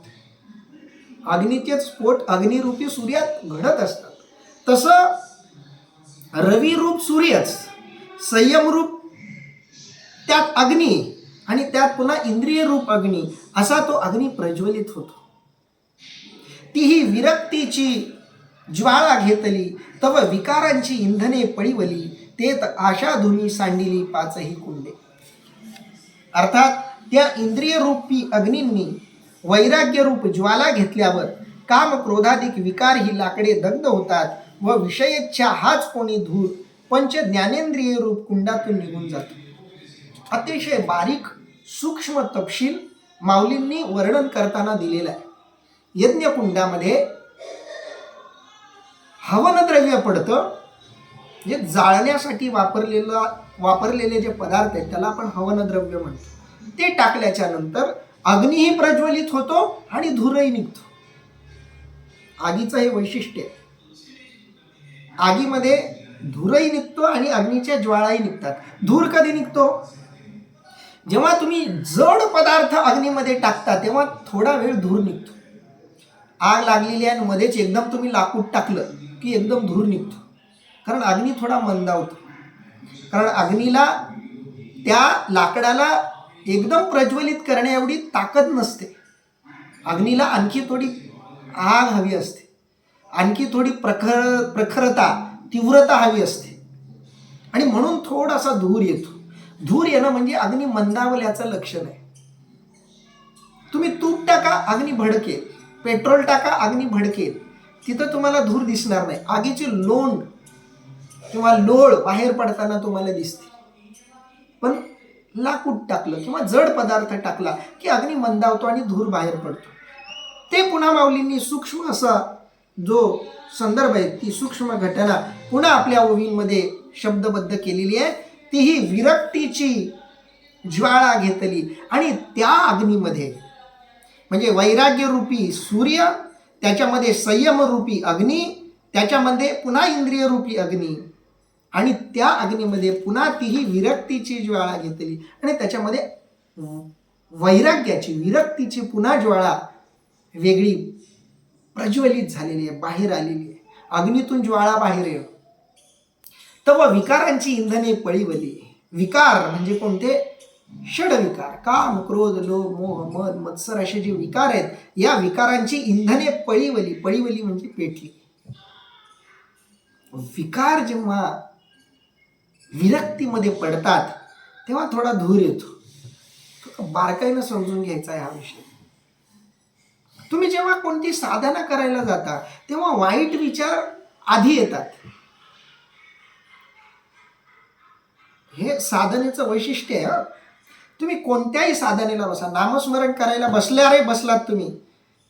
अग्नीचेच स्फोट अग्निरूपी सूर्यात घडत असतात. तसं रविरूप सूर्यच, संयमरूप त्यात अग्नी आणि त्यात पुन्हा इंद्रिय रूप अग्नी, असा तो अग्नी प्रज्वलित होतो. तीही विरक्तीची ज्वाळा घेतली, तव विकारांची इंधने पळीवली, तेत आशा धुनी सांडिली पाचही कुंडे. अर्थात त्या इंद्रिय रूपी अग्नींनी वैराग्य रूप ज्वाला घेतल्यावर काम क्रोधाधिक विकार ही लाकडे दग्ध होतात व विषयेच्छा हाच कोणी धूर पंच ज्ञानेंद्रिय रूप कुंडातून निघून जातो. अतिशय बारीक सूक्ष्म तपशील माऊलींनी वर्णन करताना दिलेला आहे. यज्ञकुंडामध्ये हवनद्रव्य पडतं, जे जाळण्यासाठी वापरलेले जे पदार्थ आहेत त्याला आपण हवनद्रव्य म्हणतो. ते टाकल्याच्या नंतर अग्नीही प्रज्वलित होतो आणि धूरही निघतो. आगीचं हे वैशिष्ट्य आहे. आगीमध्ये धूरही निघतो आणि अग्नीच्या ज्वाळाही निघतात. धूर कधी निघतो? जेव्हा तुम्ही जड पदार्थ अग्नीमध्ये टाकता तेव्हा थोडा वेळ धूर निघतो. आग लागलेली आहे आणि मध्येच एकदम तुम्ही लाकूड टाकलं की एकदम धूर निघतो, कारण अग्नी थोडा मंदावतो. कारण अग्नीला, त्या लाकडाला एकदम प्रज्वलित करण्या एवढी ताकद नसते. अग्नीला आणखी थोडी आग हवी असते, आणखी थोडी प्रखरता, तीव्रता हवी असते, आणि म्हणून थोडासा धूर येतो. धूर येणं म्हणजे अग्नी मंदावल्याचं लक्षण आहे. तुम्ही तूप टाका, अग्नी भडकेल. पेट्रोल टाका, अग्नी भडकेल. तिथं तुम्हाला धूर दिसणार नाही. आगीची लोंड किंवा लोळ बाहेर पडताना तुम्हाला दिसते. पण लाकूड टाकलं किंवा जड पदार्थ टाकला की अग्नी मंदावतो आणि धूर बाहेर पडतो. ते पुन्हा माऊलींनी सूक्ष्म असा जो संदर्भ आहे, ती सूक्ष्म घटना पुन्हा आपल्या ओवींमध्ये शब्दबद्ध केलेली आहे. तीही विरक्तीची ज्वाळा घेतली, आणि त्या अग्नीमध्ये म्हणजे वैराग्य रूपी सूर्य, त्याच्यामध्ये संयम रूपी अग्नी, त्याच्यामध्ये पुन्हा इंद्रिय रूपी अग्नी, आणि त्या अग्नीमध्ये पुन्हा तीही विरक्तीची ज्वाळा घेतली, आणि त्याच्यामध्ये वैराग्याची, विरक्तीची पुन्हा ज्वाळा वेगळी प्रज्वलित झालेली आहे, बाहेर आलेली आहे. अग्नीतून ज्वाळा बाहेर येईल. तव विकारांची इंधने पळीवली. विकार म्हणजे कोणते? षडविकार, काम, क्रोध, लोभ, मोह, मद, मत्सर असे जे विकार आहेत, या विकारांची इंधने पळीवली. पळीवली म्हणजे पेटली. विकार जेव्हा विरक्तीमध्ये पडतात तेव्हा थोडा धूर येतो. बारकाईनं समजून घ्यायचा आहे हा विषय. तुम्ही जेव्हा कोणती साधना करायला जाता तेव्हा वाईट विचार आधी येतात. हे साधनेचं वैशिष्ट्य आहे. तुम्ही कोणत्याही साधनेला बसा, नामस्मरण करायला बसलात तुम्ही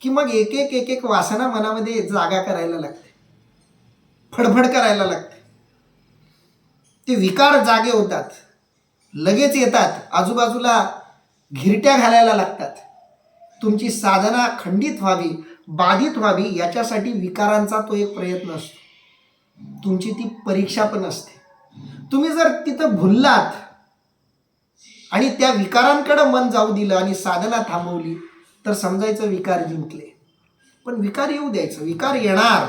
की मग एक एक वासना मनामध्ये जागा करायला लागते, फडफड करायला लागते. ते विकार जागे होतात, लगेच येतात, आजूबाजूला घिरट्या घालायला लागतात. तुमची साधना खंडित व्हावी, बाधित व्हावी, याच्यासाठी विकारांचा तो एक प्रयत्न असतो. तुमची ती परीक्षा पण असते. तुम्ही जर तिथं भुललात आणि त्या विकारांकडे मन जाऊ दिलं आणि साधना थांबवली तर समजायचं विकार जिंकले. पण विकार येऊ द्यायचं, विकार येणार.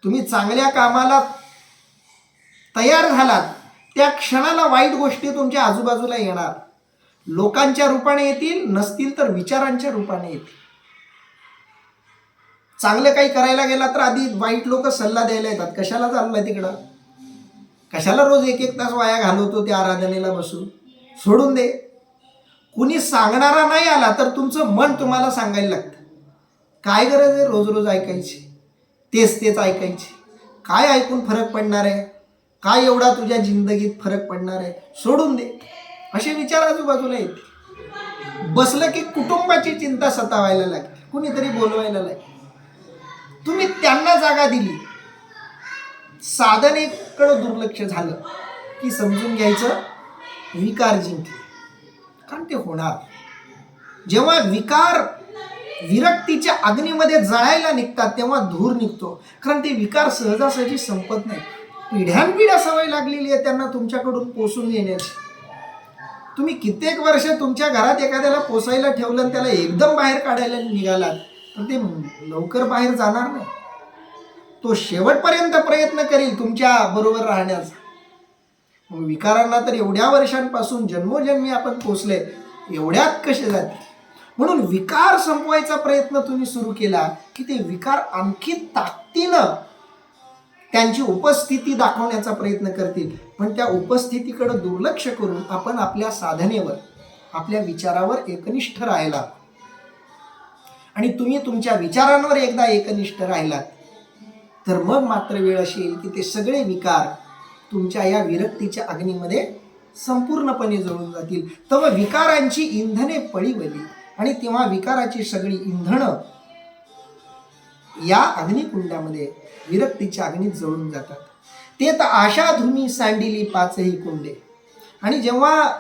तुम्ही चांगल्या कामाला तयार झालात त्या क्षणाला वाईट गोष्टी तुमच्या आजूबाजूला येणार. लोकांच्या रूपाने येतील, नसतील तर विचारांच्या रूपाने येतील. चांगलं काही करायला गेला तर आधी वाईट लोक सल्ला द्यायला येतात, कशाला चाललाय तिकडं, कशाला रोज एक एक तास वाया घालवतो त्या आराधनेला बसून? सोडून दे. कुणी सांगणारा नाही आला तर तुमचं मन तुम्हाला सांगायला लागतं. काय गरज आहे रोज रोज ऐकायची, तेच तेच ऐकायची? काय ऐकून फरक पडणार आहे? काय एवढा तुझ्या जिंदगीत फरक पडणार आहे? सोडून दे. असे विचार आजूबाजूला येते. बसलं की कुटुंबाची चिंता सतावायला लागते, कुणीतरी बोलवायला लागते. तुम्ही त्यांना जागा दिली, साधनेकडे दुर्लक्ष झालं की समजून घ्यायचं विकार जिंकले. कारण ते होणार. जेव्हा विकार विरक्तीच्या अग्नीमध्ये जळायला निघतात तेव्हा धूर निघतो. कारण ते विकार सहजासहजी संपत नाही. पिढ्यानपिढ्या सवय लागलेली आहे त्यांना तुमच्याकडून पोसून येण्याची. तुम्ही कित्येक वर्ष तुमच्या घरात एखाद्याला पोसायला ठेवलं आणि त्याला एकदम बाहेर काढायला निघालात तर ते लवकर बाहेर जाणार नाही. तो शेवटपर्यंत प्रयत्न करेल तुमच्या बरोबर राहण्याचा. मग विकारांना तर एवढ्या वर्षांपासून जन्मोजन्मी आपण पोचले, एवढ्यात कसे जाते? म्हणून विकार संपवायचा प्रयत्न तुम्ही सुरू केला की ते विकार आणखी ताकदीनं त्यांची उपस्थिती दाखवण्याचा प्रयत्न करतील. पण त्या उपस्थितीकडे दुर्लक्ष करून आपण आपल्या साधनेवर, आपल्या विचारावर एकनिष्ठ राहिला आणि तुम्ही तुमच्या विचारांवर एकदा एकनिष्ठ राहिलात तर मग मात्र वेळ अशी येईल की ते सगळे विकार तुमच्या या विरक्तीच्या अग्नीमध्ये संपूर्णपणे जळून जातील. तेव्हा विकारांची इंधने पळीवली आणि तेव्हा विकाराची सगळी इंधनं या अग्निकुंडामध्ये विरक्तीच्या अग्नीत जळून जातात. ते तर आशा धुमी सांडिली पाचही कुंडे. आणि जेव्हा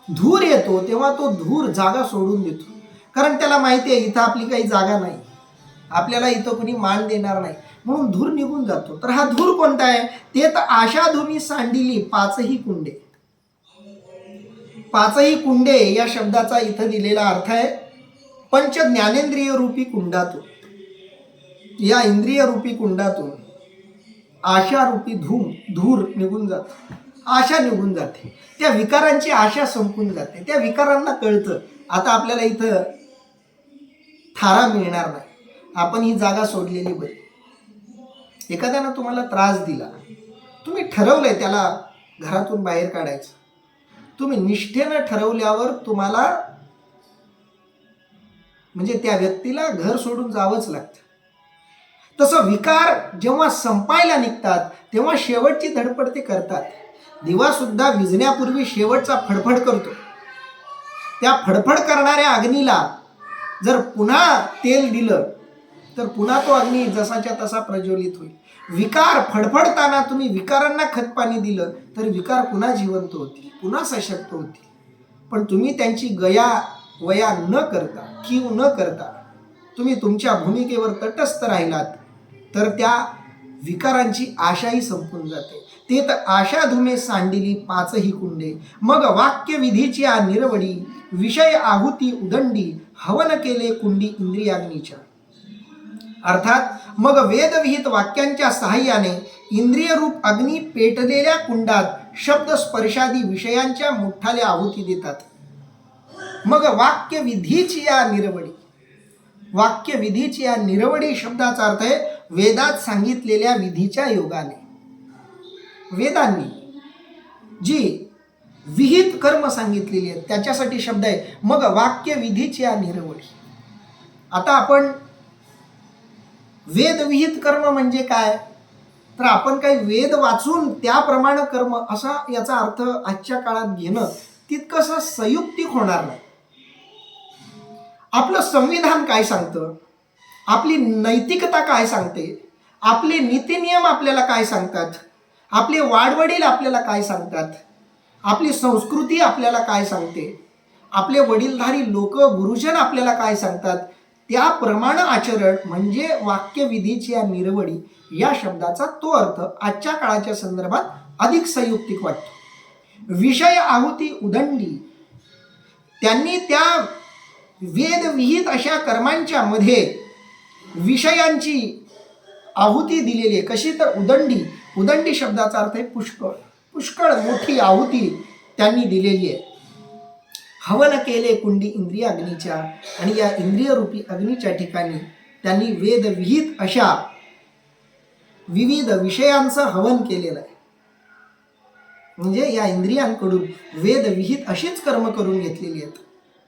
धूर येतो तेव्हा तो धूर जागा सोडून देतो. कारण त्याला माहिती आहे इथं आपली काही जागा नाही, आपल्याला इथं कोणी मान देणार नाही, म्हणून धूर निघून जातो. तर हा धूर कोणता आहे? ते तर आशा धुमी सांडिली पाचही कुंडे. पाचही कुंडे या शब्दाचा इथं दिलेला अर्थ आहे पंच ज्ञानेंद्रिय रूपी कुंडातून, या इंद्रिय रूपी कुंडातून आशा रूपी धूर निघून जातो. आशा निघून जाते. त्या विकारांची आशा संपून जाते. त्या विकारांना कळतं आता आपल्याला इथं थारा मिळणार नाही, आपण ही जागा सोडलेली बरी. एखाद्यानं तुम्हाला त्रास दिला, तुम्ही ठरवलंय त्याला घरातून बाहेर काढायचं, तुम्ही निष्ठेनं ठरवल्यावर तुम्हाला म्हणजे त्या व्यक्तीला घर सोडून जावंच लागतं. तसं विकार जेव्हा संपायला निघतात तेव्हा शेवटची धडपड ते करतात. दिवा सुद्धा विझण्यापूर्वी शेवटचा फडफड करतो. त्या फडफड करणाऱ्या अग्नीला जर पुन्हा तेल दिलं तर पुन्हा तो अग्नी जसाच्या तसा प्रज्वलित होईल. विकार फडफडताना तुम्ही विकारांना खतपाणी दिलं तर विकार पुन्हा जिवंत होतील, पुन्हा सशक्त होतील. पण तुम्ही त्यांची गया वया न करता, कीव न करता तुम्ही तुमच्या भूमिकेवर तटस्थ राहिलात तर त्या विकारांची आशाही संपून जाते. ते तर आशा धुमे सांडिली पाचही कुंडे. मग वाक्य विधीची निरवडी, विषय आहुती उदंडी, हवन केले कुंडी इंद्रियाग्नीच्या. अर्थात मग वेदविहित वाक्यांच्या सहाय्याने इंद्रिय रूप अग्नी पेटलेल्या कुंडात शब्द स्पर्शादी विषयांच्या मोठाल्या आहुती देतात. मग वाक्य विधीची निरवडी, वाक्य विधीची निरवडी शब्दाचा अर्थ आहे वेदात सांगितलेल्या विधीच्या योगाने. वेदांनी जी विहित कर्म सांगितलेली आहेत त्याच्यासाठी शब्द आहे मग वाक्य विधीची निरवडी. आता आपण वेदविहित कर्म म्हणजे काय, तर आपण काही वेद वाचून त्याप्रमाणे कर्म असा याचा अर्थ आजच्या काळात घेणं तितकंसं संयुक्तिक होणार नाही. आपलं संविधान काय सांगतं, आपली नैतिकता काय सांगते, आपले नीतिनियम आपल्याला काय सांगतात, आपले वाडवडील आपल्याला काय सांगतात, आपली संस्कृती आपल्याला काय सांगते, आपले वडीलधारी लोक गुरुजन आपल्याला काय सांगतात, त्याप्रमाणे आचरण म्हणजे वाक्यविधीची निरवडी या शब्दाचा तो अर्थ आजच्या काळाच्या संदर्भात अधिक संयुक्तिक वाटतो. विषय आहुती उदंडी, त्यांनी त्या वेदविहित अशा कर्मांच्या मध्ये विषयांची आहुती दिलेली आहे. कशी तर उदंडी, उदंडी शब्दाचा अर्थ आहे पुष्कळ, पुष्कळ मोठी आहुती त्यांनी दिलेली आहे. हवन केले कुंडी इंद्रिय अग्नीच्या, आणि या इंद्रिय रूपी अग्नीच्या ठिकाणी त्यांनी वेदविहित अशा विविध विषयांचं हवन केलेलं आहे. म्हणजे या इंद्रियांकडून वेदविहित अशीच कर्म करून घेतलेली आहेत,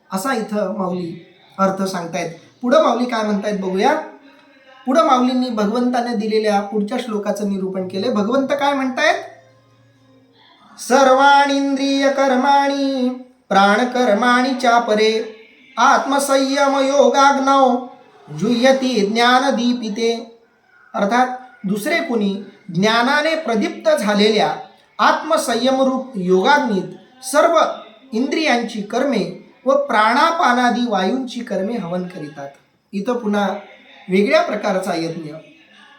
असा इथं माऊली अर्थ सांगतायत. पुढं माऊली काय म्हणतायत बघूया. पुढं माऊलींनी भगवंताने दिलेल्या पुढच्या श्लोकाचं निरूपण केले. भगवंत काय म्हणतायत. सर्वाणींद्रिय कर्माणि प्राणकर्माणि चापरे आत्मसंयम योगाग्नौ जुह्यति ज्ञानदीपिते. अर्थात दुसरे कुणी ज्ञानाने प्रदीप्त झालेल्या आत्मसंयमरूप योगाग्नीत सर्व इंद्रियांची कर्मे व प्राणापानादी वायूंची कर्मे हवन करीतात. इथं पुन्हा वेगळ्या प्रकारचा यज्ञ,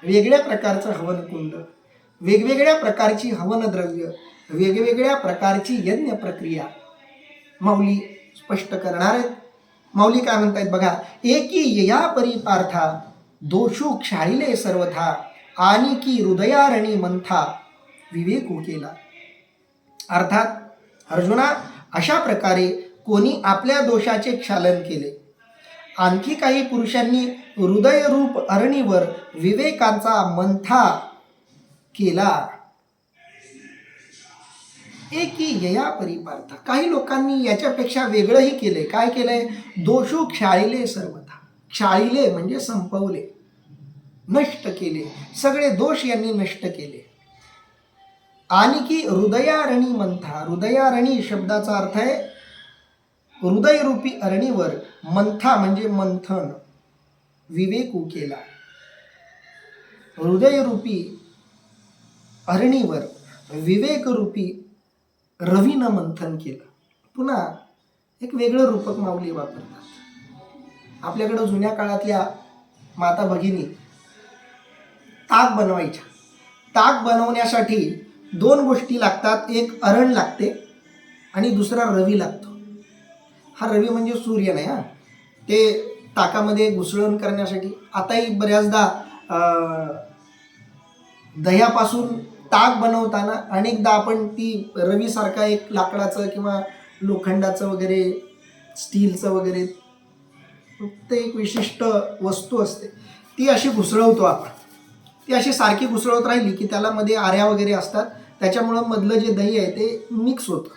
वेगळ्या प्रकारचं हवन कुंड, वेगवेगळ्या प्रकारची हवन द्रव्य, वेगवेगळ्या प्रकारची यज्ञ प्रक्रिया माऊली स्पष्ट करणार आहेत. माऊली काय म्हणतायत बघा. एकी यया परिपार्था दोषू क्षाळिले सर्वथा आणि की हृदयारणी मंथा विवेकू केला. अर्थात अर्जुना, अशा प्रकारे कोणी आपल्या दोषाचे क्षालन केले, आणखी काही पुरुषांनी हृदयरूप अरणीवर विवेकाचा मंथा केला. एकी यया परिपार्थ. काही लोकांनी याच्यापेक्षा वेगळंही केलंय. काय केलंय. दोषू क्षाळिले सर्वथा. क्षाळिले म्हणजे संपवले, नष्ट केले, सगळे दोष यांनी नष्ट केले. आणि की हृदयारणी मंथा. हृदयारणी शब्दाचा अर्थ आहे हृदयरूपी अरणीवर, मंथा म्हणजे मंथन, विवेकू केला. हृदयरूपी अरणीवर विवेकरूपी रवीनं मंथन केलं. पुन्हा एक वेगळं रूपक माऊली वापरतात. आपल्याकडं जुन्या काळातल्या माता भगिनी ताक बनवायच्या. ताक बनवण्यासाठी दोन गोष्टी लागतात. एक अरण लागते आणि दुसरा रवी लागतो. हा रवी म्हणजे सूर्य नाही, हा ते ताकामध्ये घुसळण करण्यासाठी. आताही बऱ्याचदा दह्यापासून ताक बनवताना अनेकदा आपण ती रवीसारखा एक लाकडाचं किंवा लोखंडाचं वगैरे स्टीलचं वगैरे ते एक विशिष्ट वस्तू असते, ती अशी घुसळवतो आपण. ती अशी सारखी घुसळवत राहिली की त्याला मध्ये आऱ्या वगैरे असतात, त्याच्यामुळं मधलं जे दही आहे ते मिक्स होतं,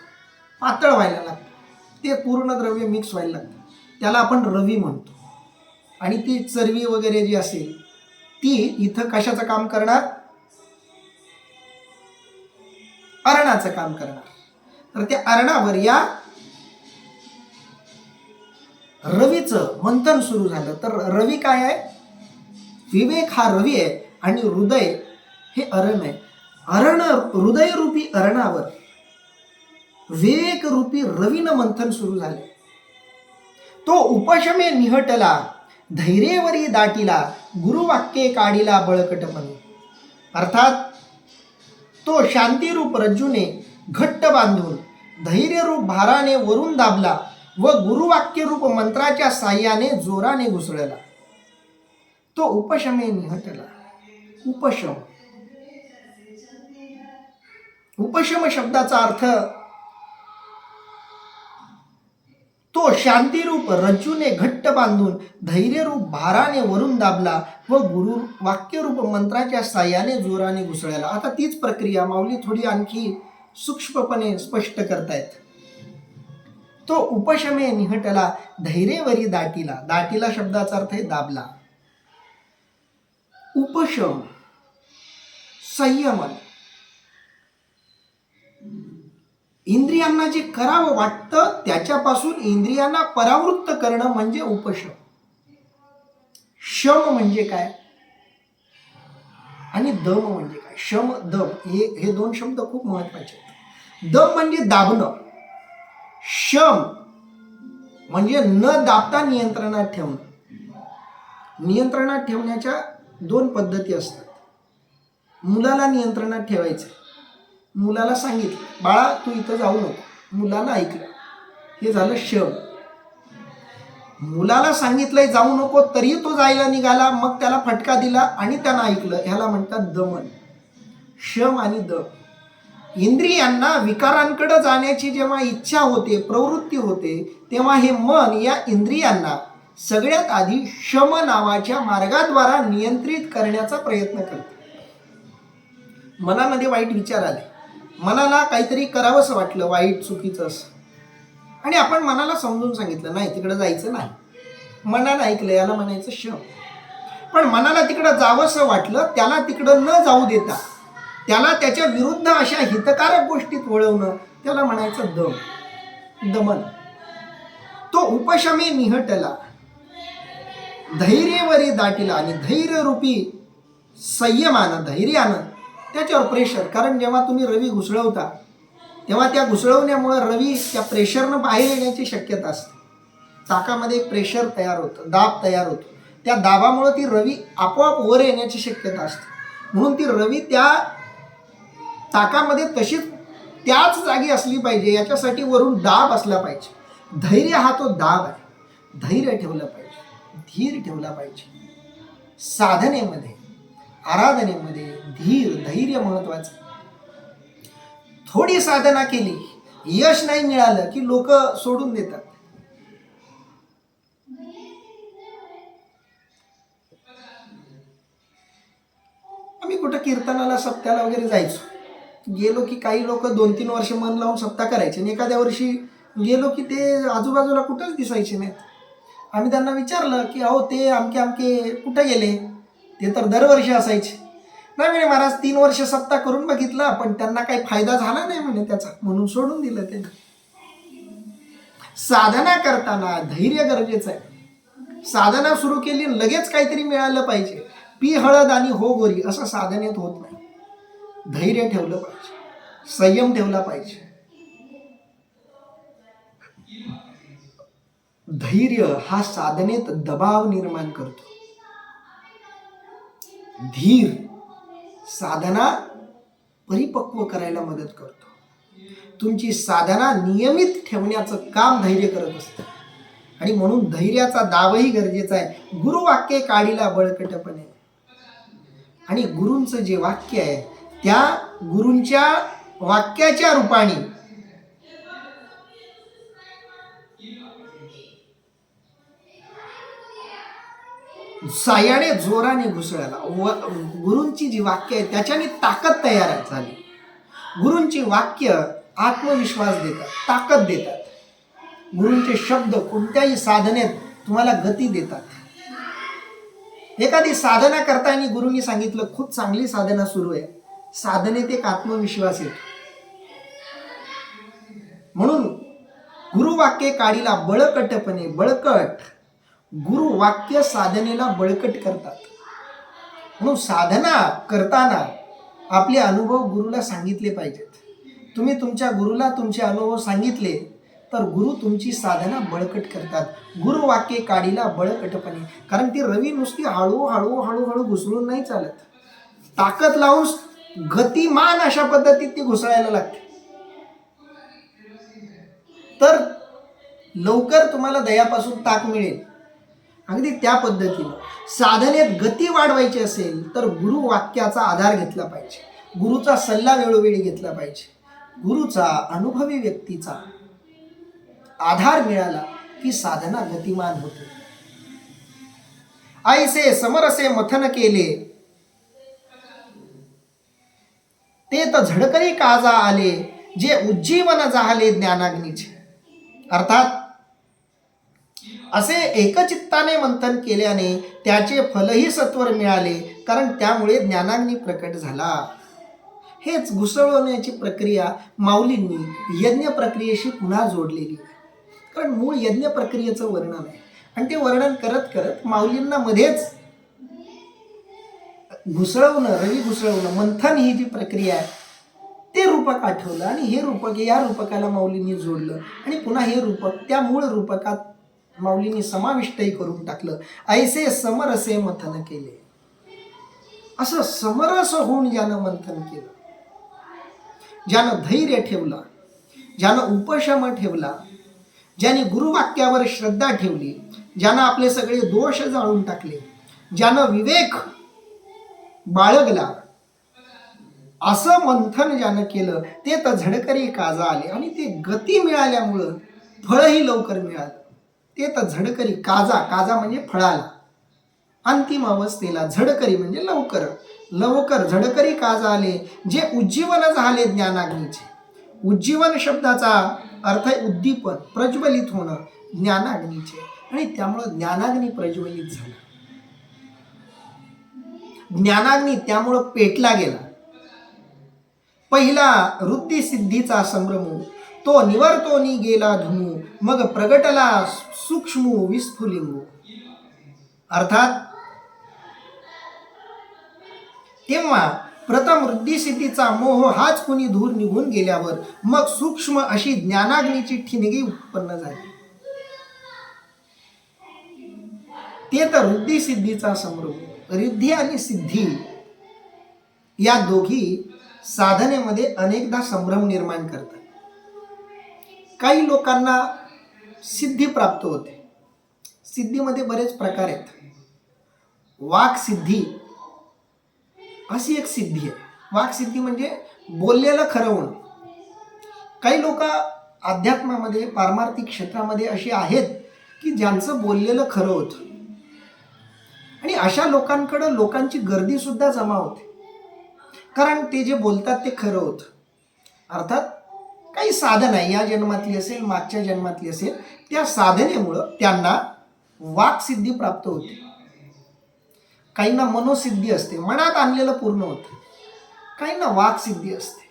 पातळ व्हायला लागतं. ते पूर्ण द्रव्य मिक्स व्हायला लागतं, त्याला आपण रवी म्हणतो. आणि ती चरबी वगैरे जी असेल ती इथं कशाचं काम करणार. अरणाचं काम करणार. तर त्या अरणावर या रवीचं मंथन सुरू झालं. तर रवी काय आहे. विवेक हा रवी आहे आणि हृदय हे अरण आहे. अरण हृदयरूपी अरणावर विवेकरूपी रवीनं मंथन सुरू झाले. तो उपशमे निहटला धैर्यवरी दाटीला गुरुवाक्ये काढिला बळकटपणे. अर्थात तो शांतीरूप रज्जूने घट्ट बांधून धैर्यरूप भाराने वरून दाबला व गुरुवाक्यरूप मंत्राच्या साह्याने जोराने घुसळला. तो उपशमे निहटला. उपशम, उपशम शब्दाचा अर्थ तो शांतीरूप रज्जूने घट्ट बांधून धैर्यरूप भाराने वरून दाबला व गुरु वाक्यरूप मंत्राच्या साह्याने जोराने घुसळला. आता तीच प्रक्रिया माऊली थोडी आणखी सूक्ष्मपणे स्पष्ट करतायत. तो उपशमे निहटला धैर्यवरी दाटीला. दाटीला शब्दाचा अर्थ आहे दाबला. उपशम संयमन. इंद्रियांना जे करावं वाटतं त्याच्यापासून इंद्रियांना परावृत्त करणं म्हणजे उपशम. शम म्हणजे काय आणि दम म्हणजे काय. शम दम हे दोन शब्द खूप महत्वाचे आहेत. दम म्हणजे दाबणं, शम म्हणजे न दाबता नियंत्रणात ठेवणं. नियंत्रणात ठेवण्याच्या दोन पद्धती असतात. मुलाला नियंत्रणात ठेवायचं. मुलाला सांगितलं बाळा तू इथं जाऊ नको, मुलाला ऐकलं, हे झालं शम. मुलाला सांगितलंय जाऊ नको तरी तो जायला निघाला, मग त्याला फटका दिला आणि त्यानं ऐकलं, ह्याला म्हणतात दमन. शम आणि दम. इंद्रियांना विकारांकडे जाण्याची जेव्हा इच्छा होते, प्रवृत्ती होते, तेव्हा हे मन या इंद्रियांना सगळ्यात आधी शम नावाच्या मार्गाद्वारा नियंत्रित करण्याचा प्रयत्न करते. मनामध्ये वाईट विचार आले, मनाला काहीतरी करावंसं वाटलं, वाईट चुकीचं असं, आणि आपण मनाला समजून सांगितलं नाही तिकडं जायचं नाही. मनानं ऐकलं, याला म्हणायचं शम. पण मनाला तिकडं जावंसं वाटलं, त्याला तिकडं न जाऊ देता त्याला त्याच्या विरुद्ध अशा हितकारक गोष्टीत वळवणं, त्याला म्हणायचं दमन. तो उपशमे निहटला, धैर्यवरी दाटिला, आणि धैर्यरूपी संयमानं, धैर्यानं त्याच्यावर प्रेशर. कारण जेव्हा तुम्ही रवी घुसळवता तेव्हा त्या घुसळवण्यामुळं रवी त्या प्रेशरनं बाहेर येण्याची शक्यता असते. चाकामध्ये एक प्रेशर तयार होतं, दाब तयार होतो. त्या दाबामुळं ती रवी आपोआप वर येण्याची शक्यता असते. म्हणून ती रवी त्या चाकामध्ये तशीच त्याच जागी असली पाहिजे, याच्यासाठी वरून दाब असला पाहिजे. धैर्य हा तो दाब आहे. धैर्य ठेवलं पाहिजे, धीर ठेवला पाहिजे. साधनेमध्ये, आराधनेमध्ये धैर्य महत्वाचं. थोडी साधना केली, यश नाही मिळालं की लोक सोडून देतात. आम्ही कुठं कीर्तनाला, सप्त्याला वगैरे जायचो. गेलो की काही लोक 2-3 वर्ष मन लावून सप्ताह करायचे, आणि एखाद्या वर्षी गेलो की ते आजूबाजूला कुठंच दिसायचे नाहीत. आम्ही त्यांना विचारलं की अहो ते आमके कुठं गेले, ते तर दरवर्षी असायचे. नाही म्हणे महाराज, 3 वर्ष सप्ताह करून बघितलं पण त्यांना काही फायदा झाला नाही म्हणे त्याचा, म्हणून सोडून दिलं ते. साधना करताना धैर्य गरजेचं आहे. साधना सुरू केली, लगेच काहीतरी मिळालं पाहिजे, पी हळद आणि हो गोरी, असं साधनेत होत नाही. धैर्य ठेवलं पाहिजे, संयम ठेवला पाहिजे. धैर्य हा साधनेत दबाव निर्माण करतो. धीर साधना परिपक्व करायला मदत करतो. तुमची साधना नियमित ठेवण्याचं काम धैर्य करत असतं, आणि म्हणून धैर्याचा दावही गरजेचा आहे. गुरुवाक्ये काढीला बळकटपणे, आणि गुरूंचं जे वाक्य आहे त्या गुरूंच्या वाक्याच्या रूपाने सायाने जोराने घुसळायला. गुरूंची जी वाक्य आहे त्याच्याने ताकद तयार झाली. गुरूंची वाक्य आत्मविश्वास देतात, ताकद देतात. गुरूंचे शब्द कोणत्याही साधनेत तुम्हाला गती देतात. एखादी साधना करताना गुरूंनी सांगितलं खूप चांगली साधना सुरू आहे, साधनेत एक आत्मविश्वास येतो. म्हणून गुरुवाक्ये काढीला बळकटपणे, बळकट. गुरु वाक्य साधनेला बळकट करतात. म्हणून साधना करताना आपले अनुभव गुरुला सांगितले पाहिजेत. तुम्ही तुमच्या गुरुला तुमचे अनुभव सांगितले तर गुरु तुमची साधना बळकट करतात. गुरुवाक्ये काढीला बळकटपणे, कारण ती रवी नुसती हळूहळू हळूहळू घुसळून नाही चालत. ताकद लावून गतिमान अशा पद्धतीत ती घुसळायला लागते. तर लवकर तुम्हाला दह्यापासून ताक मिळेल. अगदी त्या पद्धतीनं साधनेत गती वाढवायची असेल तर गुरु वाक्याचा आधार घेतला पाहिजे, गुरुचा सल्ला वेळोवेळी घेतला पाहिजे. गुरुचा, अनुभवी व्यक्तीचा आधार मिळाला की साधना गतिमान होते. ऐसे समरसे मथन केले, ते तर झडकरी काजा आले, जे उज्जीवन जाहले ज्ञानाग्नीचे. अर्थात असे एकचित्ताने मंथन केल्याने त्याचे फलही सत्वर मिळाले, कारण त्यामुळे ज्ञानाग्नी प्रकट झाला. हेच घुसळवण्याची प्रक्रिया माऊलींनी यज्ञ प्रक्रियेशी पुन्हा जोडलेली, कारण मूळ यज्ञ प्रक्रियेचं वर्णन आहे. आणि ते वर्णन करत करत माऊलींना मध्येच घुसळवणं, रवी घुसळवणं, मंथन ही जी प्रक्रिया आहे ते रूपक आठवलं, आणि हे रूपक या रूपकाला माऊलींनी जोडलं, आणि पुन्हा हे रूपक त्या मूळ रूपकात माऊलींनी समाविष्टही करून टाकलं. ऐसे समरसे मंथन केले. असं समरस होऊन ज्यानं मंथन केलं, ज्यानं धैर्य ठेवला, ज्यानं उपशम ठेवला, ज्याने गुरुवाक्यावर श्रद्धा ठेवली, ज्यानं आपले सगळे दोष जाळून टाकले, ज्यानं विवेक बाळगला, असं मंथन ज्यानं केलं ते तर झडकरी काजा आले, आणि ते गती मिळाल्यामुळं फळही लवकर मिळालं. ते तर झडकरी काजा, काजा म्हणजे फळाला. अंतिम अवस्थेला झडकरी म्हणजे लवकर लवकर झडकरी का झाले, जे उज्जीवन झाले ज्ञानाग्नीचे. उज्जीवन शब्दाचा अर्थ आहे उद्दीपन, प्रज्वलित होणं ज्ञानाग्नीचे, आणि त्यामुळं ज्ञानाग्नी प्रज्वलित झाला. ज्ञानाग्नी त्यामुळं पेटला गेला. पहिला वृत्ती सिद्धीचा संभ्रमू, तो निवर्तोनी गेला धुमू, मग प्रगटला सूक्ष्म विस्फुलिंगू. अर्थात तेव्हा प्रथम वृद्धिसिद्धीचा मोह हाच कुणी दूर निघून गेल्यावर मग सूक्ष्म अशी ज्ञानाग्नीची ठिणगी उत्पन्न झाली. ते तर वृद्धिसिद्धीचा संभ्रम. रिद्धी आणि सिद्धी या दोघी साधनेमध्ये अनेकदा संभ्रम निर्माण करतात. काही लोकांना सिद्धी प्राप्त होते. सिद्धीमध्ये बरेच प्रकार आहेत. वाक सिद्धी अशी एक सिद्धी आहे. वाक सिद्धी म्हणजे बोललेलं खरं होणं. काही लोक अध्यात्मामध्ये पारमार्थिक क्षेत्रामध्ये अशी आहेत की ज्यांचं बोललेलं खरं होतं, आणि अशा लोकांकडं लोकांची गर्दी सुद्धा जमा होते, कारण ते जे बोलतात ते खरं होतं. अर्थात काही साधन आहे, या जन्मातली असेल मागच्या जन्मातली असेल, त्या साधनेमुळं त्यांना वाक्सिद्धी प्राप्त होते. काहींना मनोसिद्धी असते, मनात आणलेलं पूर्ण होतं. काहींना वाक्सिद्धी असते,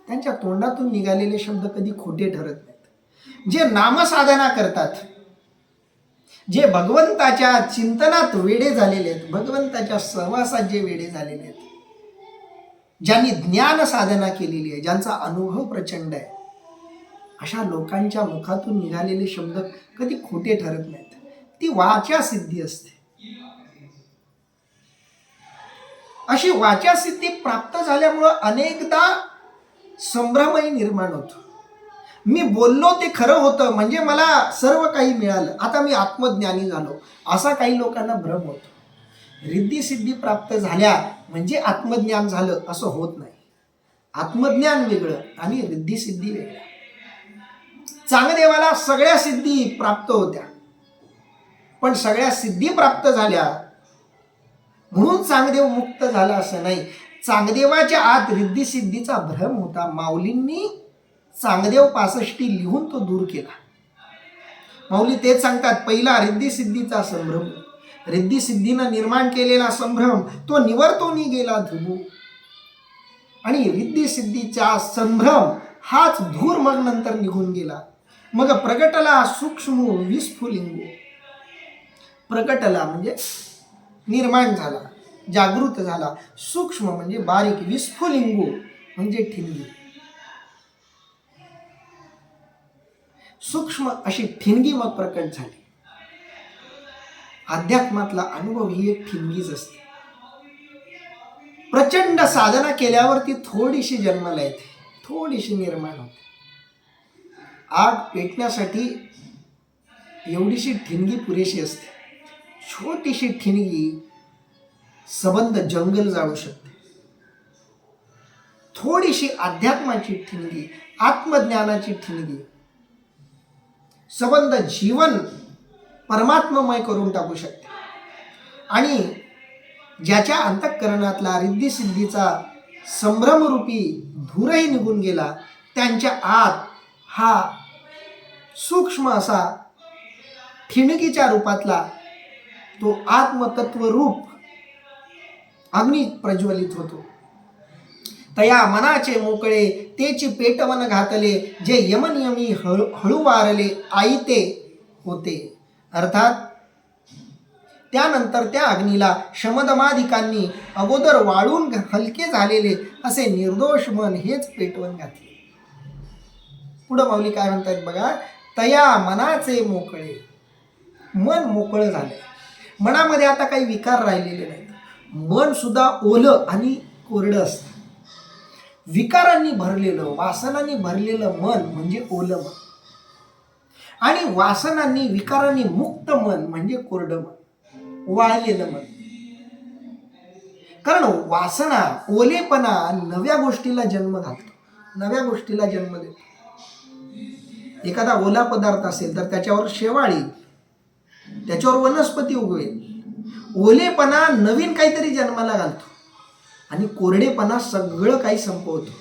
त्यांच्या तोंडातून निघालेले शब्द कधी खोटे ठरत नाहीत. जे नामसाधना करतात, जे भगवंताच्या चिंतनात वेडे झालेले आहेत, भगवंताच्या सहवासात जे वेडे झालेले आहेत, ज्यांनी ज्ञान साधना केलेली आहे, ज्यांचा अनुभव प्रचंड आहे, अशा लोकांच्या मुखातून निघालेले शब्द कधी खोटे ठरत नाहीत. ती वाचा सिद्धी असते. अशी वाचा सिद्धी प्राप्त झाल्यामुळं अनेकदा संभ्रमही निर्माण होतो. मी बोललो ते खरं होतं म्हणजे मला सर्व काही मिळालं, आता मी आत्मज्ञानी झालो, असा काही लोकांना भ्रम होतो. रिद्धी सिद्धी प्राप्त झाल्या म्हणजे आत्मज्ञान झालं असं होत नाही. आत्मज्ञान वेगळं आणि रिद्धी सिद्धी वेगळं. चांगदेवाला सगळ्या सिद्धी प्राप्त होत्या, पण सगळ्या सिद्धी प्राप्त झाल्या म्हणून चांगदेव मुक्त झाला असं नाही. चांगदेवाच्या आत रिद्धी सिद्धीचा भ्रम होता. माऊलींनी चांगदेव 65 लिहून तो दूर केला. माऊली तेच सांगतात, पहिला रिद्धी सिद्धीचा संभ्रम, रिद्धी सिद्धीनं निर्माण केलेला संभ्रम तो निवर्तोनी गेला धुमू, आणि रिद्धी सिद्धीचा संभ्रम हाच धूर मग नंतर निघून गेला. मग प्रगटला सूक्ष्म विस्फुलिंगू. प्रगटला म्हणजे निर्माण झाला, जागृत झाला. सूक्ष्म म्हणजे बारीक, विस्फुलिंगू म्हणजे ठिणगी. सूक्ष्म अशी ठिणगी मग प्रकट झाली. अध्यात्मातला अनुभव ही एक ठिणगीच असते. प्रचंड साधना केल्यावरती थोडीशी जन्माला येते, थोडीशी निर्माण होते. आग पेटण्यासाठी एवढीशी ठिणगी पुरेशी असते. छोटीशी ठिणगी सबंध जंगल जाळू शकते. थोडीशी अध्यात्माची ठिणगी, आत्मज्ञानाची ठिणगी सबंध जीवन परमात्ममय करून टाकू शकते. आणि ज्याच्या अंतःकरणातला रिद्धी सिद्धीचा संभ्रमरूपी धूरही निघून गेला, त्यांच्या आत हा सूक्ष्म असा ठिणगीच्या रूपातला तो आत्मतत्व रूप अग्नी प्रज्वलित होतो. तया मनाचे मोकळे तेची पेटवण घातले, जे यमनियमी हळू वारले आईते होते. अर्थात त्यानंतर त्या अग्नीला शमदमादिकांनी अगोदर वाळून हलके झालेले असे निर्दोष मन हेच पेटवून घातले. पुढं माऊली काय म्हणतात बघा, तया मनाचे मोकळे. मन मोकळं झालं, मनामध्ये आता काही विकार राहिलेले नाहीत. मन सुद्धा ओलं आणि कोरडं असतं. विकारांनी भरलेलं, वासनांनी भरलेलं मन म्हणजे ओलं मन, आणि वासनांनी विकारांनी मुक्त मन म्हणजे कोरडं मन, वाळलेलं मन. कारण वासना, ओलेपणा नव्या गोष्टीला जन्म घालतो, नव्या गोष्टीला जन्म देतो. एखादा ओला पदार्थ असेल तर त्याच्यावर शेवाळ येईल, त्याच्यावर वनस्पती उगवेल, ओलेपणा नवीन काहीतरी जन्माला घालतो आणि कोरडेपणा सगळं काही संपवतो.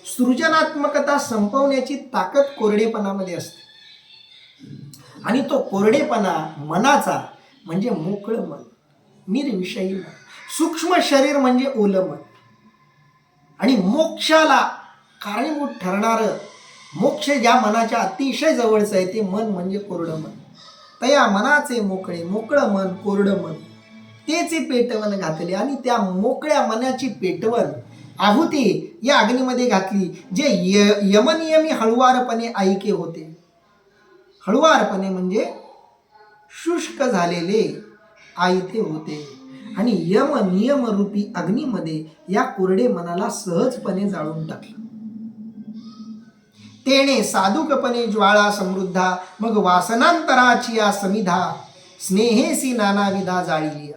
सृजनात्मकता संपवण्याची ताकद कोरडेपणामध्ये असते. आणि तो कोरडेपणा मनाचा म्हणजे मोकळं मन, निर्विषयी मन. सूक्ष्म शरीर म्हणजे ओलं मन. आणि मोक्षाला कारणीभूत ठरणारं, मोक्ष ज्या मनाच्या अतिशय जवळचं आहे ते मन म्हणजे कोरडं मन. तया मनाचे मोकळे, मोकळं मन कोरडं मन, तेचे पेटवण घातले. आणि त्या मोकळ्या मनाची पेटवण आहुती या अग्नीमध्ये घातली, जे यमनियमी हळुवारपणे ऐके होते. हळुवारपणे म्हणजे शुष्क झालेले आयते होते. आणि यम नियम रूपी अग्नीमध्ये या कोरडे मनाला सहजपणे जाळून टाकलं. तेने साधुकपणे ज्वाळा समृद्धा, मग वासनांतराची या समिधा, स्नेहेसी नानाविधा जाळीली.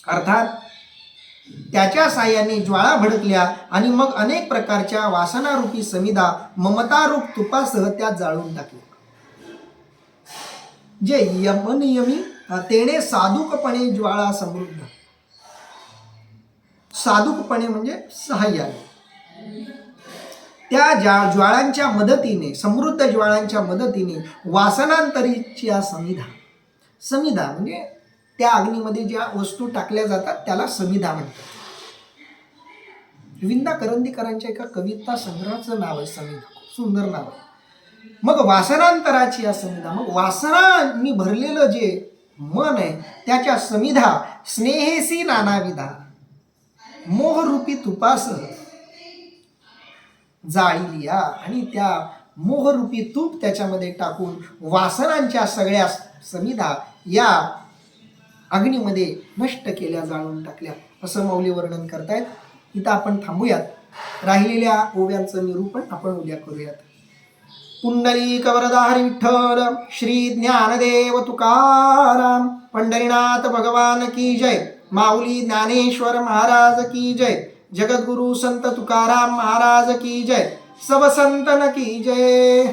अर्थात त्याच्या साह्याने ज्वाळा भडकल्या आणि मग अनेक प्रकारच्या वासनारूपी समिधा ममतारूप तुपासह त्यात जाळून टाकल्या. जे यमनियमी तेने साधुकपणे ज्वाळा समृद्ध, साधुकपणे म्हणजे सहाय्याने, त्या ज्वाळांच्या मदतीने, समृद्ध ज्वाळांच्या मदतीने वासनांतरीची समिधा, समिधा म्हणजे त्या अग्नीमध्ये ज्या वस्तू टाकल्या जातात त्याला समिधा म्हणतात. विंदा करंदीकरांच्या एका कविता संग्रहाचं नाव आहे समिधा. खूप सुंदर नाव आहे. मग वासनांतराची या समिधा, मग वासनांनी भरलेलं जे मन आहे त्याच्या समिधा, स्नेहेसी नानाविधा, मोहरूपी तुपासह जाळीलिया. आणि त्या मोहरूपी तूप त्याच्यामध्ये टाकून वासनांच्या सगळ्या समिधा या अग्नीमध्ये नष्ट केल्या, जाळून टाकल्या, असं माऊली वर्णन करतायत. इथं आपण थांबूयात. राहिलेल्या ओव्यांचं निरूपण आपण उद्या करूयात. पुंडलिक वरदा हरी विठ्ठल, श्री ज्ञानदेव तुकाराम, पंढरीनाथ भगवान की जय, माऊली ज्ञानेश्वर महाराज की जय, जगद्गुरु संत तुकाराम महाराज की जय, सब संतन की जय.